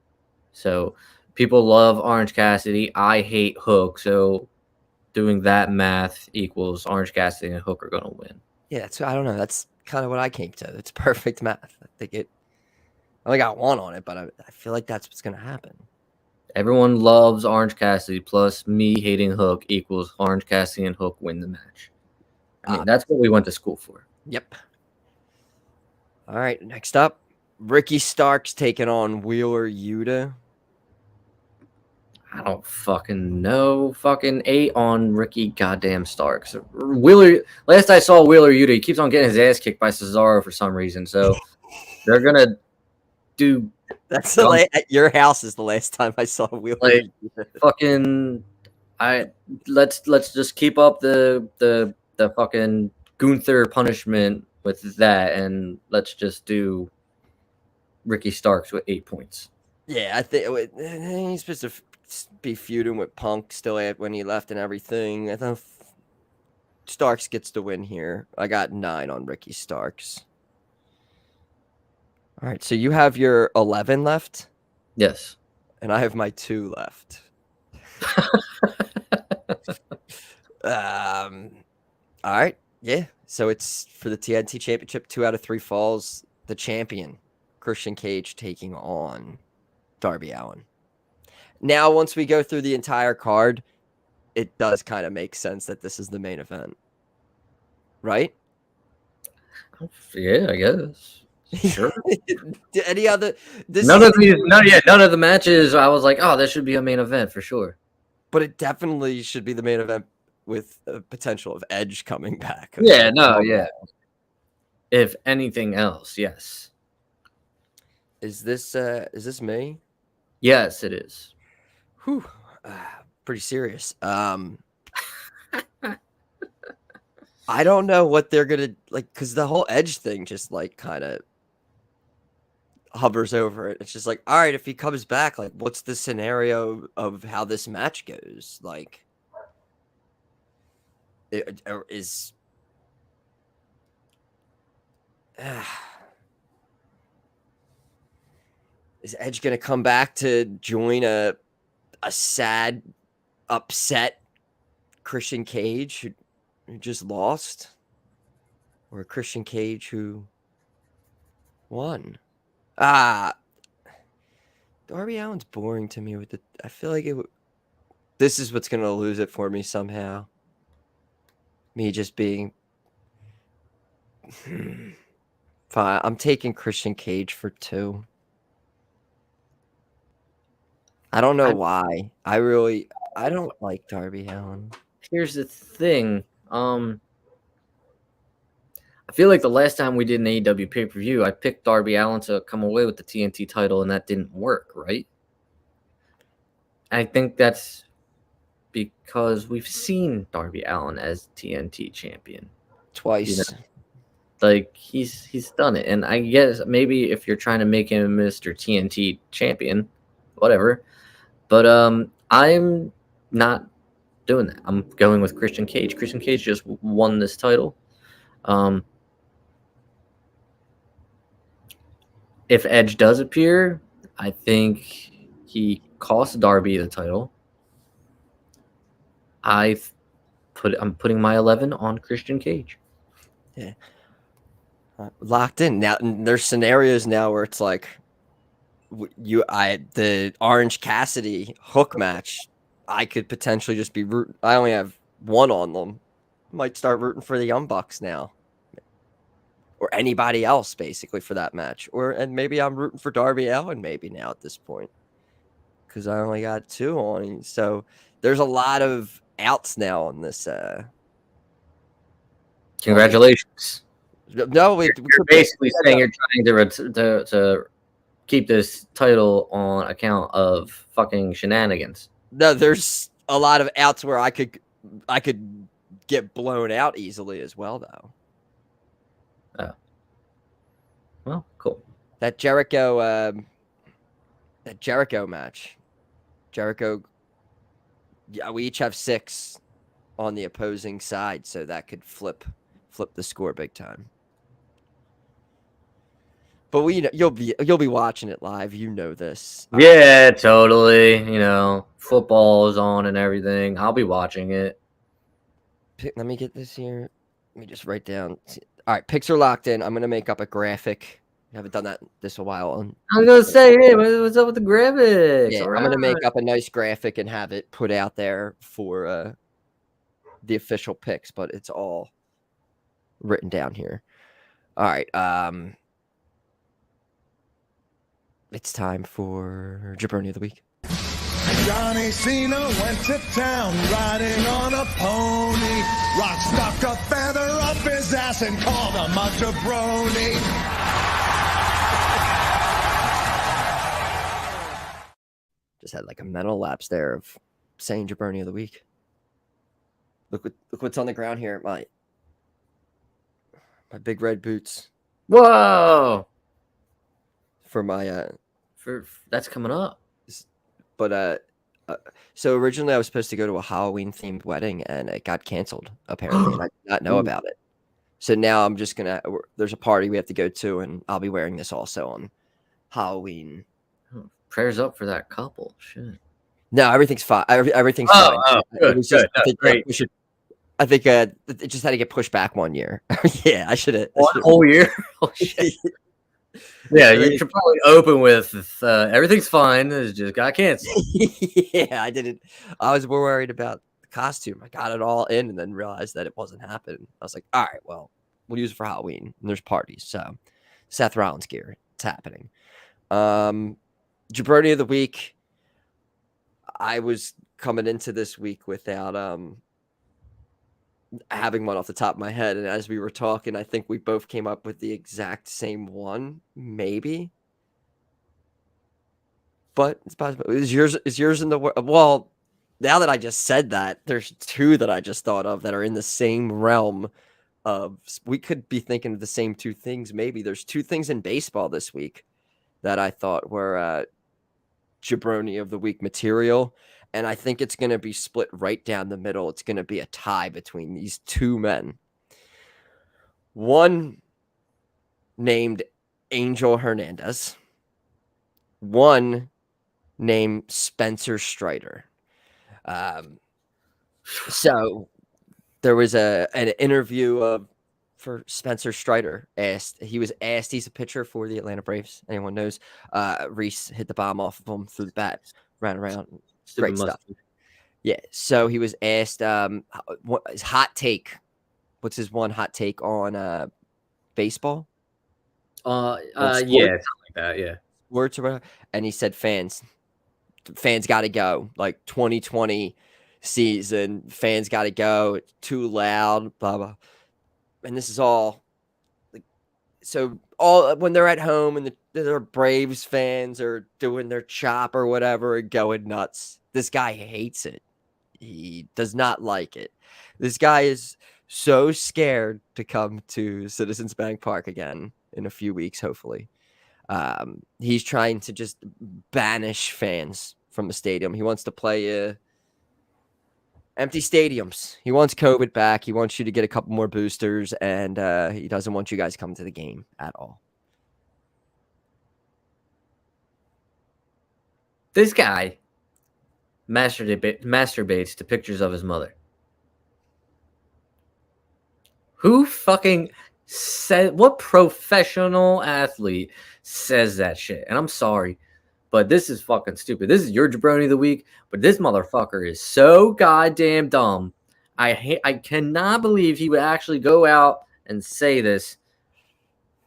So people love Orange Cassidy. I hate Hook. So doing that math equals Orange Cassidy and Hook are going to win. Yeah, I don't know. That's kind of what I came to. It's perfect math. I think I only got 1 on it, but I feel like that's what's going to happen. Everyone loves Orange Cassidy, plus me hating Hook equals Orange Cassidy and Hook win the match. I mean, that's what we went to school for. Yep. All right, next up, Ricky Starks taking on Wheeler Yuta. I don't fucking know. Fucking 8 on Ricky goddamn Starks. Wheeler. Last I saw Wheeler Yuta, he keeps on getting his ass kicked by Cesaro for some reason. So they're gonna do. That's at your house is the last time I saw Wheeler. Fucking. Let's just keep up the fucking Gunther punishment with that, and let's just do Ricky Starks with 8 points. Yeah, I think he's supposed to be feuding with Punk still when he left and everything. I thought Starks gets the win here. I got 9 on Ricky Starks. All right, so you have your 11 left? Yes. And I have my 2 left. All right, yeah. So it's for the TNT Championship, 2 out of 3 falls. The champion, Christian Cage, taking on Darby Allin. Now, once we go through the entire card, it does kind of make sense that this is the main event, right? Yeah, I guess. Sure. Any other? None of the matches. I was like, oh, this should be a main event for sure. But it definitely should be the main event with a potential of Edge coming back. Yeah, no, yeah. If anything else, yes. Is this me? Yes, it is. Whew. Pretty serious. I don't know what they're gonna like, because the whole Edge thing just like kind of hovers over it. It's just like, all right, if he comes back, like, what's the scenario of how this match goes? Like, is Edge gonna come back to join a sad, upset Christian Cage who just lost, or a Christian Cage who won? Darby Allin's boring to me with the. I feel like this is what's gonna lose it for me somehow. Me just being fine. I'm taking Christian Cage for 2. I don't know why. I don't like Darby Allin. Here's the thing. I feel like the last time we did an AEW pay-per-view, I picked Darby Allin to come away with the TNT title, and that didn't work, right? I think that's because we've seen Darby Allin as TNT champion twice. You know? Like, he's done it. And I guess maybe if you're trying to make him Mr. TNT champion, whatever. But I'm not doing that. I'm going with Christian Cage. Christian Cage just won this title. If Edge does appear, I think he costs Darby the title. I'm putting my 11 on Christian Cage. Yeah. Locked in. Now there's scenarios now where it's like the Orange Cassidy Hook match, I could potentially just be rooting. I only have 1 on them. Might start rooting for the Young Bucks now, or anybody else basically for that match. And maybe I'm rooting for Darby Allin maybe now at this point, because I only got 2 on. So there's a lot of outs now on this. Congratulations. No, you're basically saying you're trying to keep this title on account of fucking shenanigans. No, there's a lot of outs where I could get blown out easily as well, though. Oh. Well, cool. That Jericho match. Jericho, yeah, we each have 6 on the opposing side, so that could flip the score big time. But you'll be watching it live. You know this. Yeah, totally. You know, football is on and everything. I'll be watching it. Let me get this here. Let me just write down. All right, picks are locked in. I'm gonna make up a graphic. I haven't done that this a while. I was gonna say, hey, what's up with the graphics? Yeah, I'm gonna make up a nice graphic and have it put out there for the official picks, but it's all written down here. All right. It's time for jaBROni of the week. Johnny Cena went to town riding on a pony. Rock stuck a feather up his ass and called him a jaBROni. Just had like a mental lapse there of saying jaBROni of the week. Look what's on the ground here. My big red boots Whoa! for my For that's coming up. But so originally I was supposed to go to a Halloween themed wedding and it got canceled apparently, and I did not know about it. So now I'm just gonna. There's a party we have to go to, and I'll be wearing this also on Halloween. Oh, prayers up for that couple. Shit. No, everything's fine. Everything's fine. Oh, good, good. I think great. we should. I think it just had to get pushed back 1 year. Yeah, I should have. 1 whole year. Oh shit. Yeah, you should probably open with everything's fine. It just got canceled. Yeah, I didn't. I was more worried about the costume. I got it all in and then realized that it wasn't happening. I was like, all right, well, we'll use it for Halloween. And there's parties. So Seth Rollins gear. It's happening. jaBROni of the week. I was coming into this week without having one off the top of my head, and as we were talking, I think we both came up with the exact same one, maybe. But it's possible. Is yours in the well? Now that I just said that, there's two that I just thought of that are in the same realm of. We could be thinking of the same two things. Maybe there's two things in baseball this week that I thought were jaBROni of the week material. And I think it's going to be split right down the middle. It's going to be a tie between these two men. One named Angel Hernandez. One named Spencer Strider. So there was an interview for Spencer Strider. He was asked, he's a pitcher for the Atlanta Braves. Anyone knows? Reese hit the bomb off of him through the bat, ran around. Great stuff. Yeah. So he was asked what his hot take. What's his one hot take on baseball? Yeah, something like that. Yeah. Words, and he said fans got to go. Like 2020 season, fans got to go. It's too loud. Blah blah. And this is all. So all when they're at home and they're Braves fans are doing their chop or whatever and going nuts. This guy hates it. He does not like it. This guy is so scared to come to Citizens Bank Park again in a few weeks, hopefully. He's trying to just banish fans from the stadium. He wants to play empty stadiums. He wants COVID back. He wants you to get a couple more boosters, and he doesn't want you guys coming to the game at all. This guy masturbates to pictures of his mother. Who fucking said, what professional athlete says that shit? And I'm sorry, but this is fucking stupid. This is your jaBROni of the week, but this motherfucker is so goddamn dumb. I cannot believe he would actually go out and say this.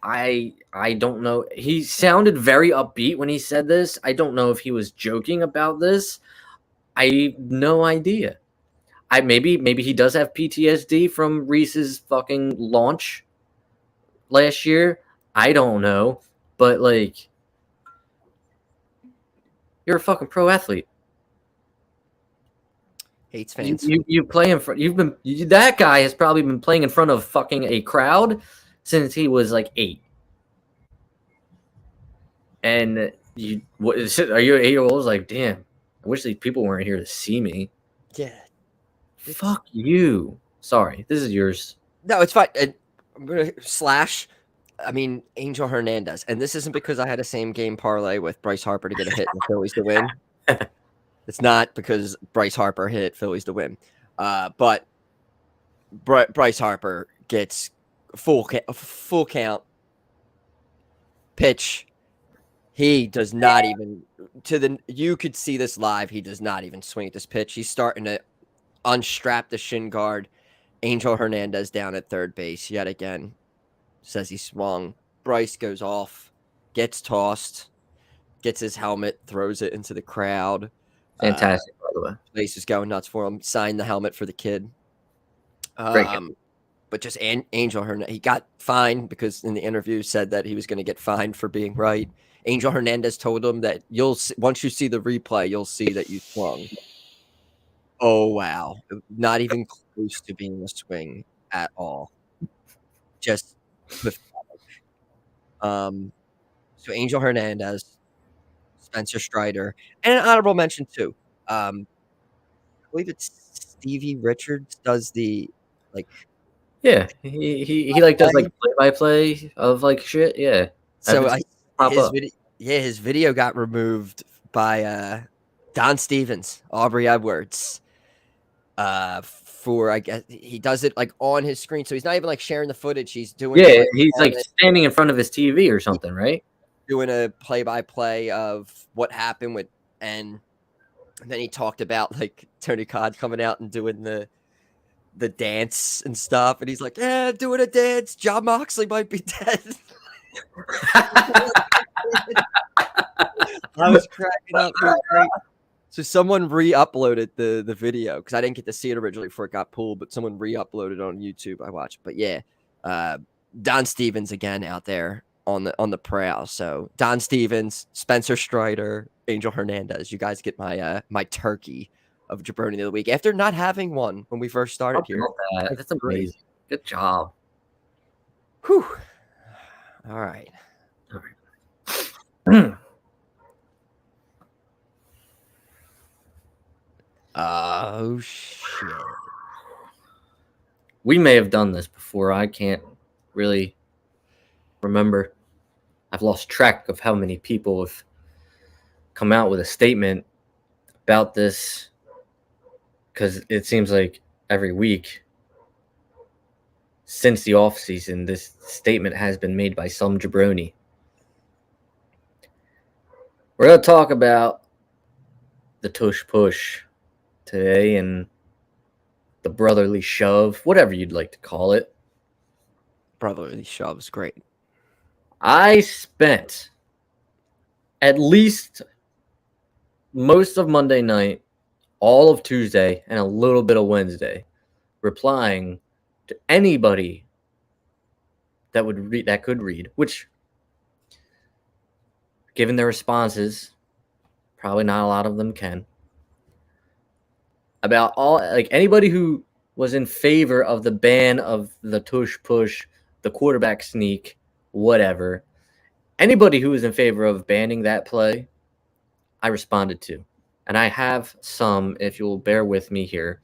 I don't know. He sounded very upbeat when he said this. I don't know if he was joking about this. I have no idea. Maybe he does have PTSD from Reese's fucking launch last year. I don't know, but like, you're a fucking pro athlete. Hates fans. You play in front. That guy has probably been playing in front of fucking a crowd since he was like 8. And are you 8-year-olds like, damn, I wish these people weren't here to see me. Yeah. Fuck you. Sorry, this is yours. No, it's fine. I'm going to Angel Hernandez. And this isn't because I had a same game parlay with Bryce Harper to get a hit and the Phillies to win. It's not because Bryce Harper hit Phillies to win. But Bryce Harper gets full count pitch. He does not even you could see this live. He does not even swing at this pitch. He's starting to unstrap the shin guard. Angel Hernandez down at third base yet again. Says he swung. Bryce goes off, gets tossed, gets his helmet, throws it into the crowd. Fantastic, by the way. Place is going nuts for him. Signed the helmet for the kid. But just Angel Hernandez, he got fined because in the interview said that he was going to get fined for being right. Angel Hernandez told him that once you see the replay, you'll see that you swung. Oh wow, not even close to being a swing at all. Just pathetic. So Angel Hernandez, Spencer Strider, and an honorable mention too. I believe it's Stevie Richards does the like Yeah, he like does like play by play of like shit. Yeah, so pop his up. video. Yeah, his video got removed by Don Stevens, Aubrey Edwards. For I guess he does it like on his screen, so he's not even like sharing the footage. He's doing Yeah, it, like, he's like standing in front of his TV or something, right? doing a play-by-play of what happened with, and then he talked about like Tony Khan coming out and doing the dance and stuff, and he's like, "Yeah, doing a dance. Jon Moxley might be dead." I was cracking up. It was great. So someone re-uploaded the video because I didn't get to see it originally before it got pulled, but someone re-uploaded on YouTube. I watched, but yeah, Don Stevens again out there on the prowl. So Don Stevens, Spencer Strider, Angel Hernandez. You guys get my my turkey of jaBROni of the week after not having one when we first started here. That's amazing. Good job. Whew. All right. Oh shit. We may have done this before. I can't really remember. I've lost track of how many people have come out with a statement about this, because it seems like every week since the off season, this statement has been made by some jaBROni. We're going to talk about the tush push today and the brotherly shove, whatever you'd like to call it. Brotherly shove is great. I spent at least most of Monday night, all of Tuesday, and a little bit of Wednesday replying to anybody that would read, that could read, which, given their responses, probably not a lot of them can, about all, like, anybody who was in favor of the ban of the tush push, the quarterback sneak, whatever. Anybody who was in favor of banning that play, I responded to. And I have some, if you'll bear with me here.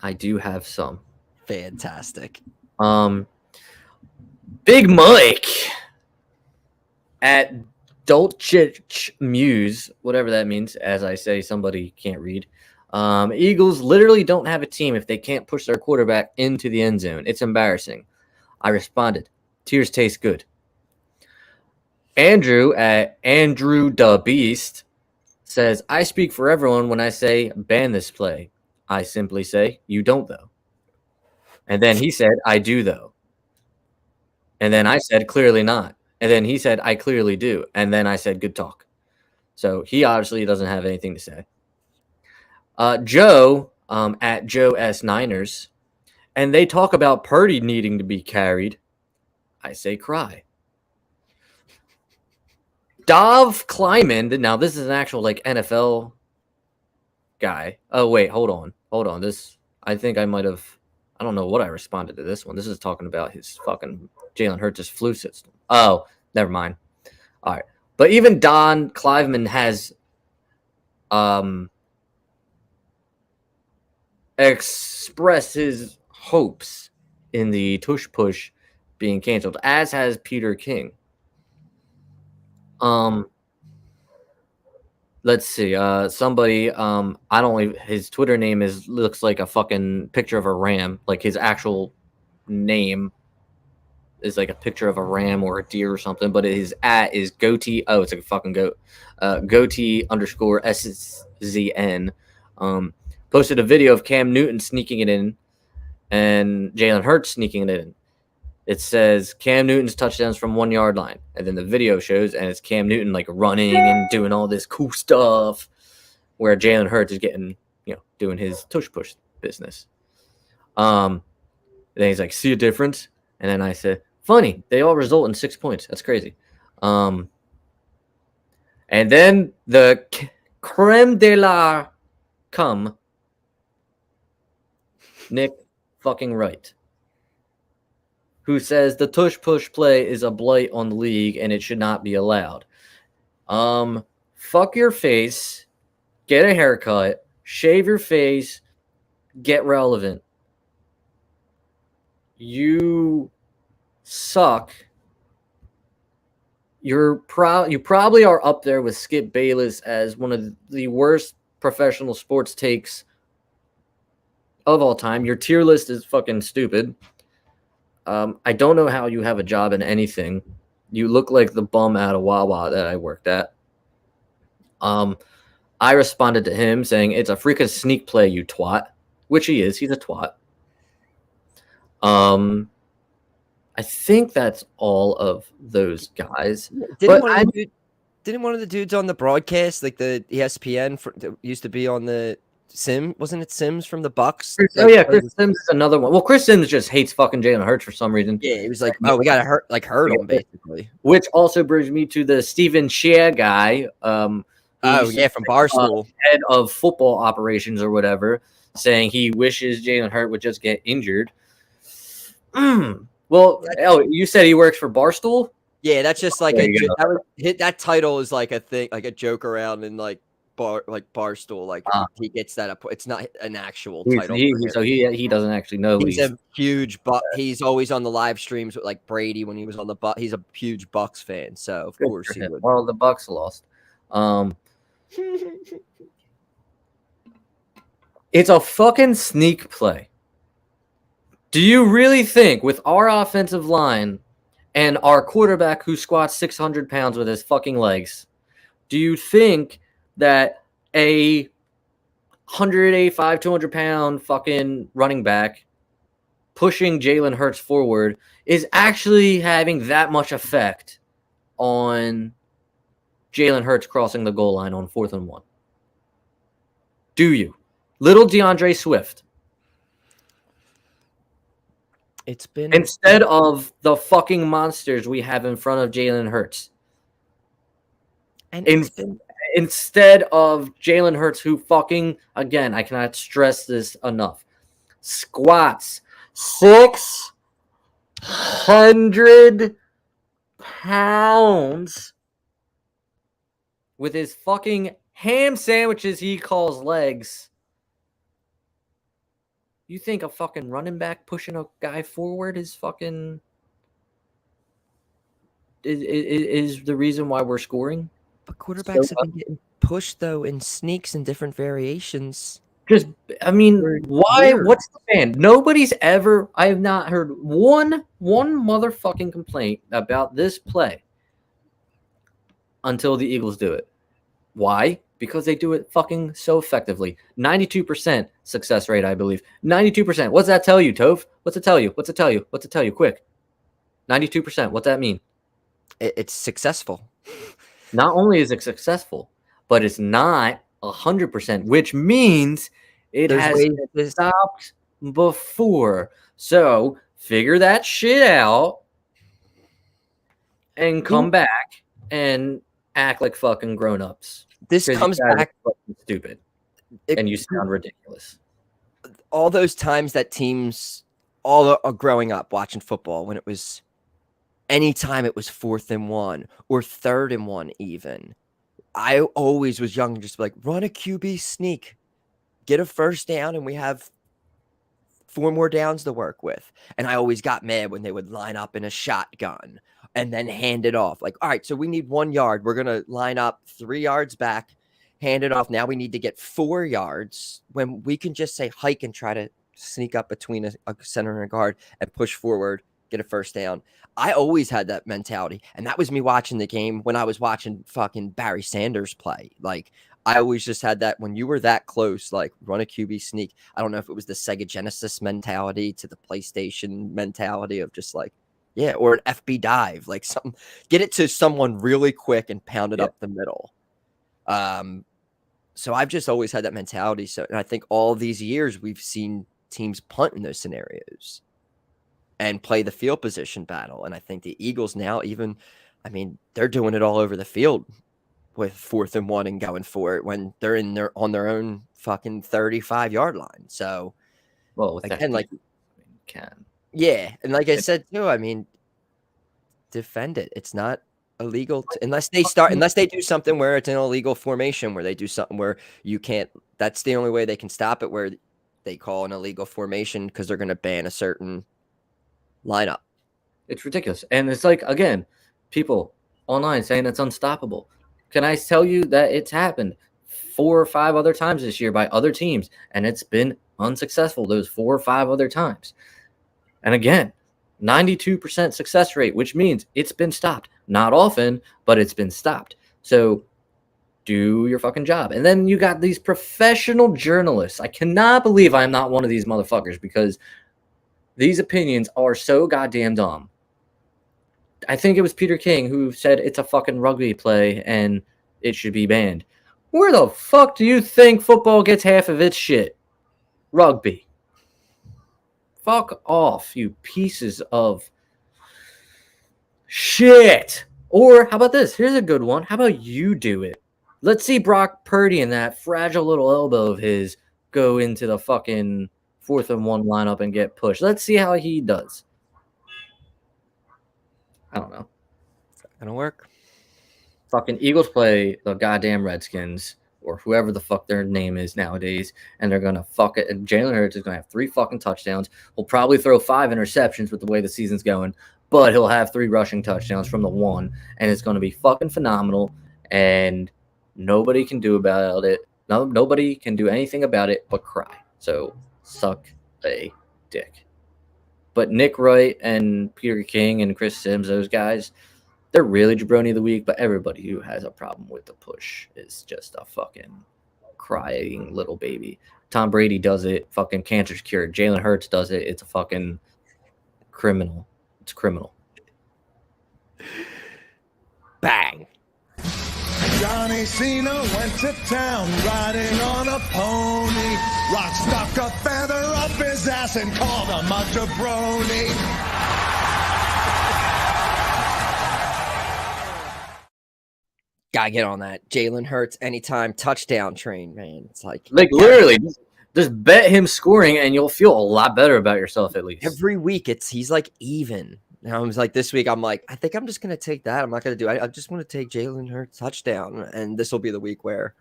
I do have some. Fantastic. Big Mike at Dolchich Muse, whatever that means, as I say, somebody can't read. Eagles literally don't have a team if they can't push their quarterback into the end zone. It's embarrassing. I responded, tears taste good. Andrew at Andrew the Beast says, I speak for everyone when I say ban this play. I simply say, you don't though. And then he said, I do though. And then I said, clearly not. And then he said, I clearly do. And then I said, good talk. So he obviously doesn't have anything to say. Joe at Joe S. Niners, and they talk about Purdy needing to be carried. I say cry. Dov Kleiman, now this is an actual like NFL guy. Oh, wait, hold on. This, I think I might have, I don't know what I responded to this one. This is talking about his fucking Jalen Hurts' flu system. Oh, never mind. All right. But even Don Cliveman has expressed his hopes in the tush push being canceled, as has Peter King. Let's see. Somebody, I don't even, his Twitter name looks like a fucking picture of a ram. Like his actual name is like a picture of a ram or a deer or something, but his @ is goatee. Oh, it's like a fucking goat. Goatee _ SZN. Posted a video of Cam Newton sneaking it in and Jalen Hurts sneaking it in. It says Cam Newton's touchdowns from 1 yard line. And then the video shows, and it's Cam Newton like running and doing all this cool stuff, where Jalen Hurts is getting, doing his tush push business. Then he's like, see a difference? And then I said, funny, they all result in 6 points. That's crazy. And then the creme de la come Nick fucking Wright, who says the tush push play is a blight on the league and it should not be allowed. Fuck your face, get a haircut, shave your face, get relevant. You suck. You probably are up there with Skip Bayless as one of the worst professional sports takes of all time. Your tier list is fucking stupid. I don't know how you have a job in anything. You look like the bum out of Wawa that I worked at. I responded to him saying, it's a freaking sneak play, you twat. Which he is. He's a twat. I think that's all of those guys. Didn't one of the dudes on the broadcast, like the ESPN, that used to be on the Sim, wasn't it Sims from the Bucks? Chris Sims is another one. Well, Chris Sims just hates fucking Jalen Hurts for some reason. Yeah, he was like, "Oh, we gotta hurt him," basically. Which also brings me to the Steven Shea guy. From Barstool, head of football operations or whatever, saying he wishes Jalen Hurts would just get injured. Well, you said he works for Barstool. Yeah, that's just like that title is like a thing, like a joke around in like Barstool. Like he gets that. It's not an actual title. So he doesn't actually know. He's a huge he's always on the live streams with like Brady when he was on the He's a huge Bucks fan, so of course he would. Well, the Bucks lost. It's a fucking sneak play. Do you really think with our offensive line and our quarterback who squats 600 pounds with his fucking legs, do you think that a 185, 200-pound fucking running back pushing Jalen Hurts forward is actually having that much effect on Jalen Hurts crossing the goal line on 4th and 1? Do you? Little DeAndre Swift. It's been instead of the fucking monsters we have in front of Jalen Hurts. And instead of Jalen Hurts, who fucking, again, I cannot stress this enough, squats 600 pounds with his fucking ham sandwiches he calls legs. You think a fucking running back pushing a guy forward is fucking is the reason why we're scoring? But quarterbacks have been getting pushed though in sneaks and different variations. Why? What's the fan? Nobody's ever. I have not heard one motherfucking complaint about this play until the Eagles do it. Why? Because they do it fucking so effectively. 92% success rate, I believe. 92%. What's that tell you, Toph? What's it tell you? What's it tell you? What's it tell you? Quick. 92%. What's that mean? It's successful. Not only is it successful, but it's not 100%, which means it has stopped before. So figure that shit out and come back and act like fucking grown-ups. This comes back stupid, and you sound ridiculous. All those times that teams, all growing up watching football, when it was anytime it was 4th and 1 or 3rd and 1, even I always was young, just like run a QB sneak, get a first down, and we have 4 more downs to work with. And I always got mad when they would line up in a shotgun and then hand it off. Like, all right, so we need 1 yard. We're going to line up 3 yards back, hand it off. Now we need to get 4 yards when we can just say hike and try to sneak up between a center and a guard and push forward, get a first down. I always had that mentality. And that was me watching the game when I was watching fucking Barry Sanders play. Like, I always just had that when you were that close, like run a QB sneak. I don't know if it was the Sega Genesis mentality to the PlayStation mentality of just like, yeah, or an FB dive, like something, get it to someone really quick and pound it up the middle. So I've just always had that mentality. So, and I think all these years we've seen teams punt in those scenarios and play the field position battle. And I think the Eagles now, even, I mean, they're doing it all over the field with 4th and 1 and going for it when they're on their own fucking 35-yard line. So, well, with again, that like, can. yeah, and like I said too, I mean, defend it. It's not illegal unless they do something where it's an illegal formation, where they do something where you can't. That's the only way they can stop it, where they call an illegal formation because they're going to ban a certain lineup. It's ridiculous. And it's like, again, people online saying it's unstoppable. Can I tell you that it's happened 4 or 5 other times this year by other teams, and it's been unsuccessful those 4 or 5 other times. And again, 92% success rate, which means it's been stopped. Not often, but it's been stopped. So do your fucking job. And then you got these professional journalists. I cannot believe I'm not one of these motherfuckers, because these opinions are so goddamn dumb. I think it was Peter King who said it's a fucking rugby play and it should be banned. Where the fuck do you think football gets half of its shit? Rugby. Fuck off, you pieces of shit. Or how about this? Here's a good one. How about you do it? Let's see Brock Purdy and that fragile little elbow of his go into the fucking 4th and 1 lineup and get pushed. Let's see how he does. I don't know. It's not gonna work. Fucking Eagles play the goddamn Redskins or whoever the fuck their name is nowadays, and they're gonna fuck it. And Jalen Hurts is gonna have 3 fucking touchdowns. He'll probably throw 5 interceptions with the way the season's going, but he'll have 3 rushing touchdowns from the 1, and it's gonna be fucking phenomenal. And nobody can do about it. No, nobody can do anything about it but cry. So suck a dick. But Nick Wright and Peter King and Chris Sims, those guys, they're really jabroni of the week. But everybody who has a problem with the push is just a fucking crying little baby. Tom Brady does it. Fucking cancer's cured. Jalen Hurts does it. It's a fucking criminal. It's criminal. Bang. Johnny Cena went to town riding on a pony. Rock stuck a feather up his ass and called him a jabroni. Gotta get on that Jalen Hurts anytime touchdown train, man. It's like literally just bet him scoring and you'll feel a lot better about yourself at least. every week he's like even. And I was like, this week I'm like, I think I'm just gonna take that. I'm not gonna do I just want to take Jalen Hurts touchdown, and this will be the week where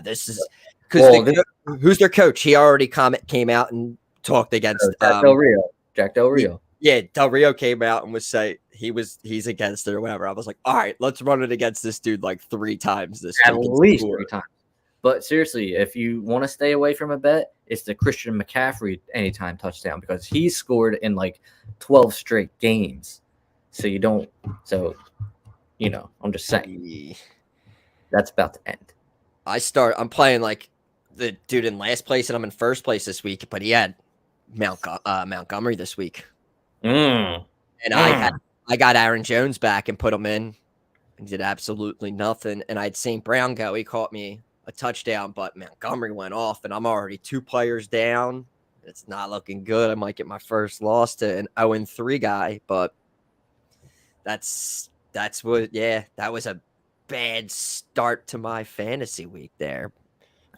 this is because who's their coach? He already came out and talked against Jack Del Rio. Jack Del Rio. Yeah, Del Rio came out and was say he's against it or whatever. I was like, all right, let's run it against this dude like 3 times this At week. least 3 times. But seriously, if you want to stay away from a bet, it's the Christian McCaffrey anytime touchdown, because he scored in like 12 straight games. So you don't. So, I'm just saying that's about to end. I'm playing like the dude in last place, and I'm in first place this week. But he had Montgomery this week, and I got Aaron Jones back and put him in. He did absolutely nothing, and I had St. Brown go. He caught me a touchdown, but Montgomery went off, and I'm already 2 players down. It's not looking good. I might get my first loss to an 0-3 guy, but that's what. Yeah, that was a bad start to my fantasy week there.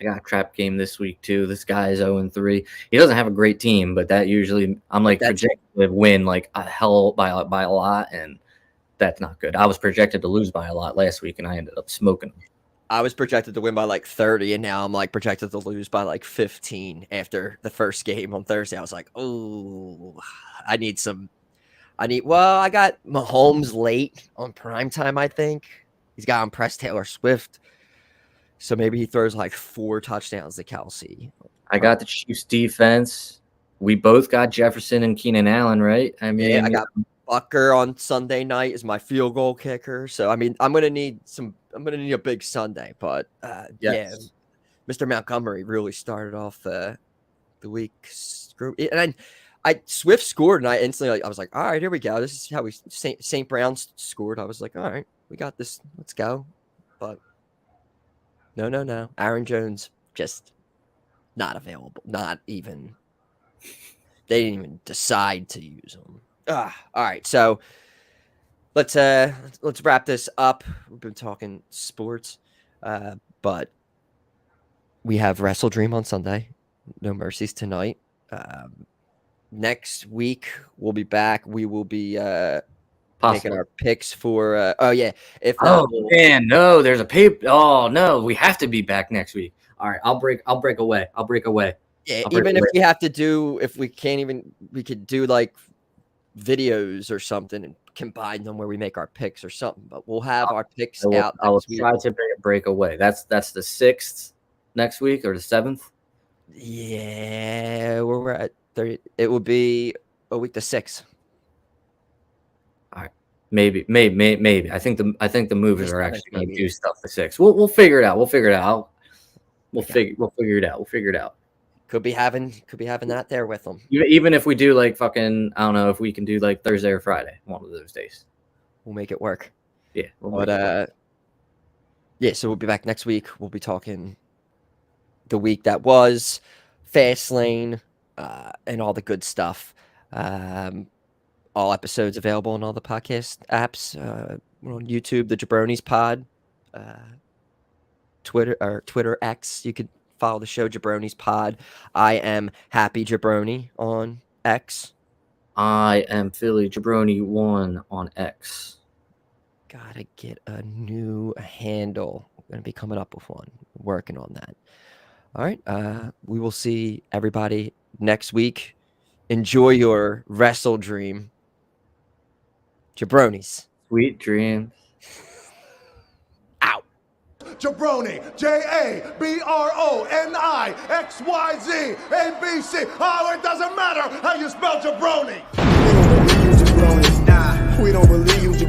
I got a trap game this week too. This guy is 0-3. He doesn't have a great team, but that usually I'm like projected to win like a hell by a lot, and that's not good. I was projected to lose by a lot last week, and I ended up smoking him. I was projected to win by like 30, and now I'm like projected to lose by like 15 after the first game on Thursday. I was like, oh, I got Mahomes late on primetime, I think. He's got on Press Taylor Swift. So maybe he throws like 4 touchdowns to Kelsey. I got the Chiefs defense. We both got Jefferson and Keenan Allen, right? I mean, yeah, I got Bucker on Sunday night as my field goal kicker. So I mean, I'm gonna need a big Sunday, but yeah, Mr. Montgomery really started off the week. And I Swift scored, and I instantly I was like, all right, here we go. This is how St. Brown scored. I was like, all right, we got this. Let's go. But no. Aaron Jones just not available. Not even. They didn't even decide to use him. All right, so let's wrap this up. We've been talking sports, but we have WrestleDream on Sunday. No Mercies tonight. Next week we'll be back. We will be making our picks for. Oh yeah, if not, man, no, there's a paper. Oh no, we have to be back next week. All right, I'll break away. Yeah, even if we have to do, if we can't even, we could do like videos or something and combine them where we make our picks or something. But we'll have our picks out. I'll try to break away. That's the 6th next week or the 7th. Yeah, we're at 30. It will be a week the 6th. All right, maybe. I think the movies are actually going to do stuff the 6th. We'll figure it out. We'll figure it out. We'll figure it out. Could be having that there with them. Even if we do like fucking, I don't know if we can do like Thursday or Friday, one of those days. We'll make it work. Yeah. Yeah, so we'll be back next week. We'll be talking the week that was, Fastlane, and all the good stuff. All episodes available on all the podcast apps. We're on YouTube, the jaBROnis Pod, Twitter X. You could follow the show jaBROnis Pod. I am Happy jaBROni on X. I am Philly jaBROni1 on X. Gotta get a new handle. I'm gonna be coming up with one. Working on that. All right. We will see everybody next week. Enjoy your WrestleDream. jaBROnis. Sweet dreams. Out. jaBROni, JABRONI, XYZ, ABC. Oh, it doesn't matter how you spell jaBROni. We don't believe you, jaBROni. We don't believe you, jaBROni.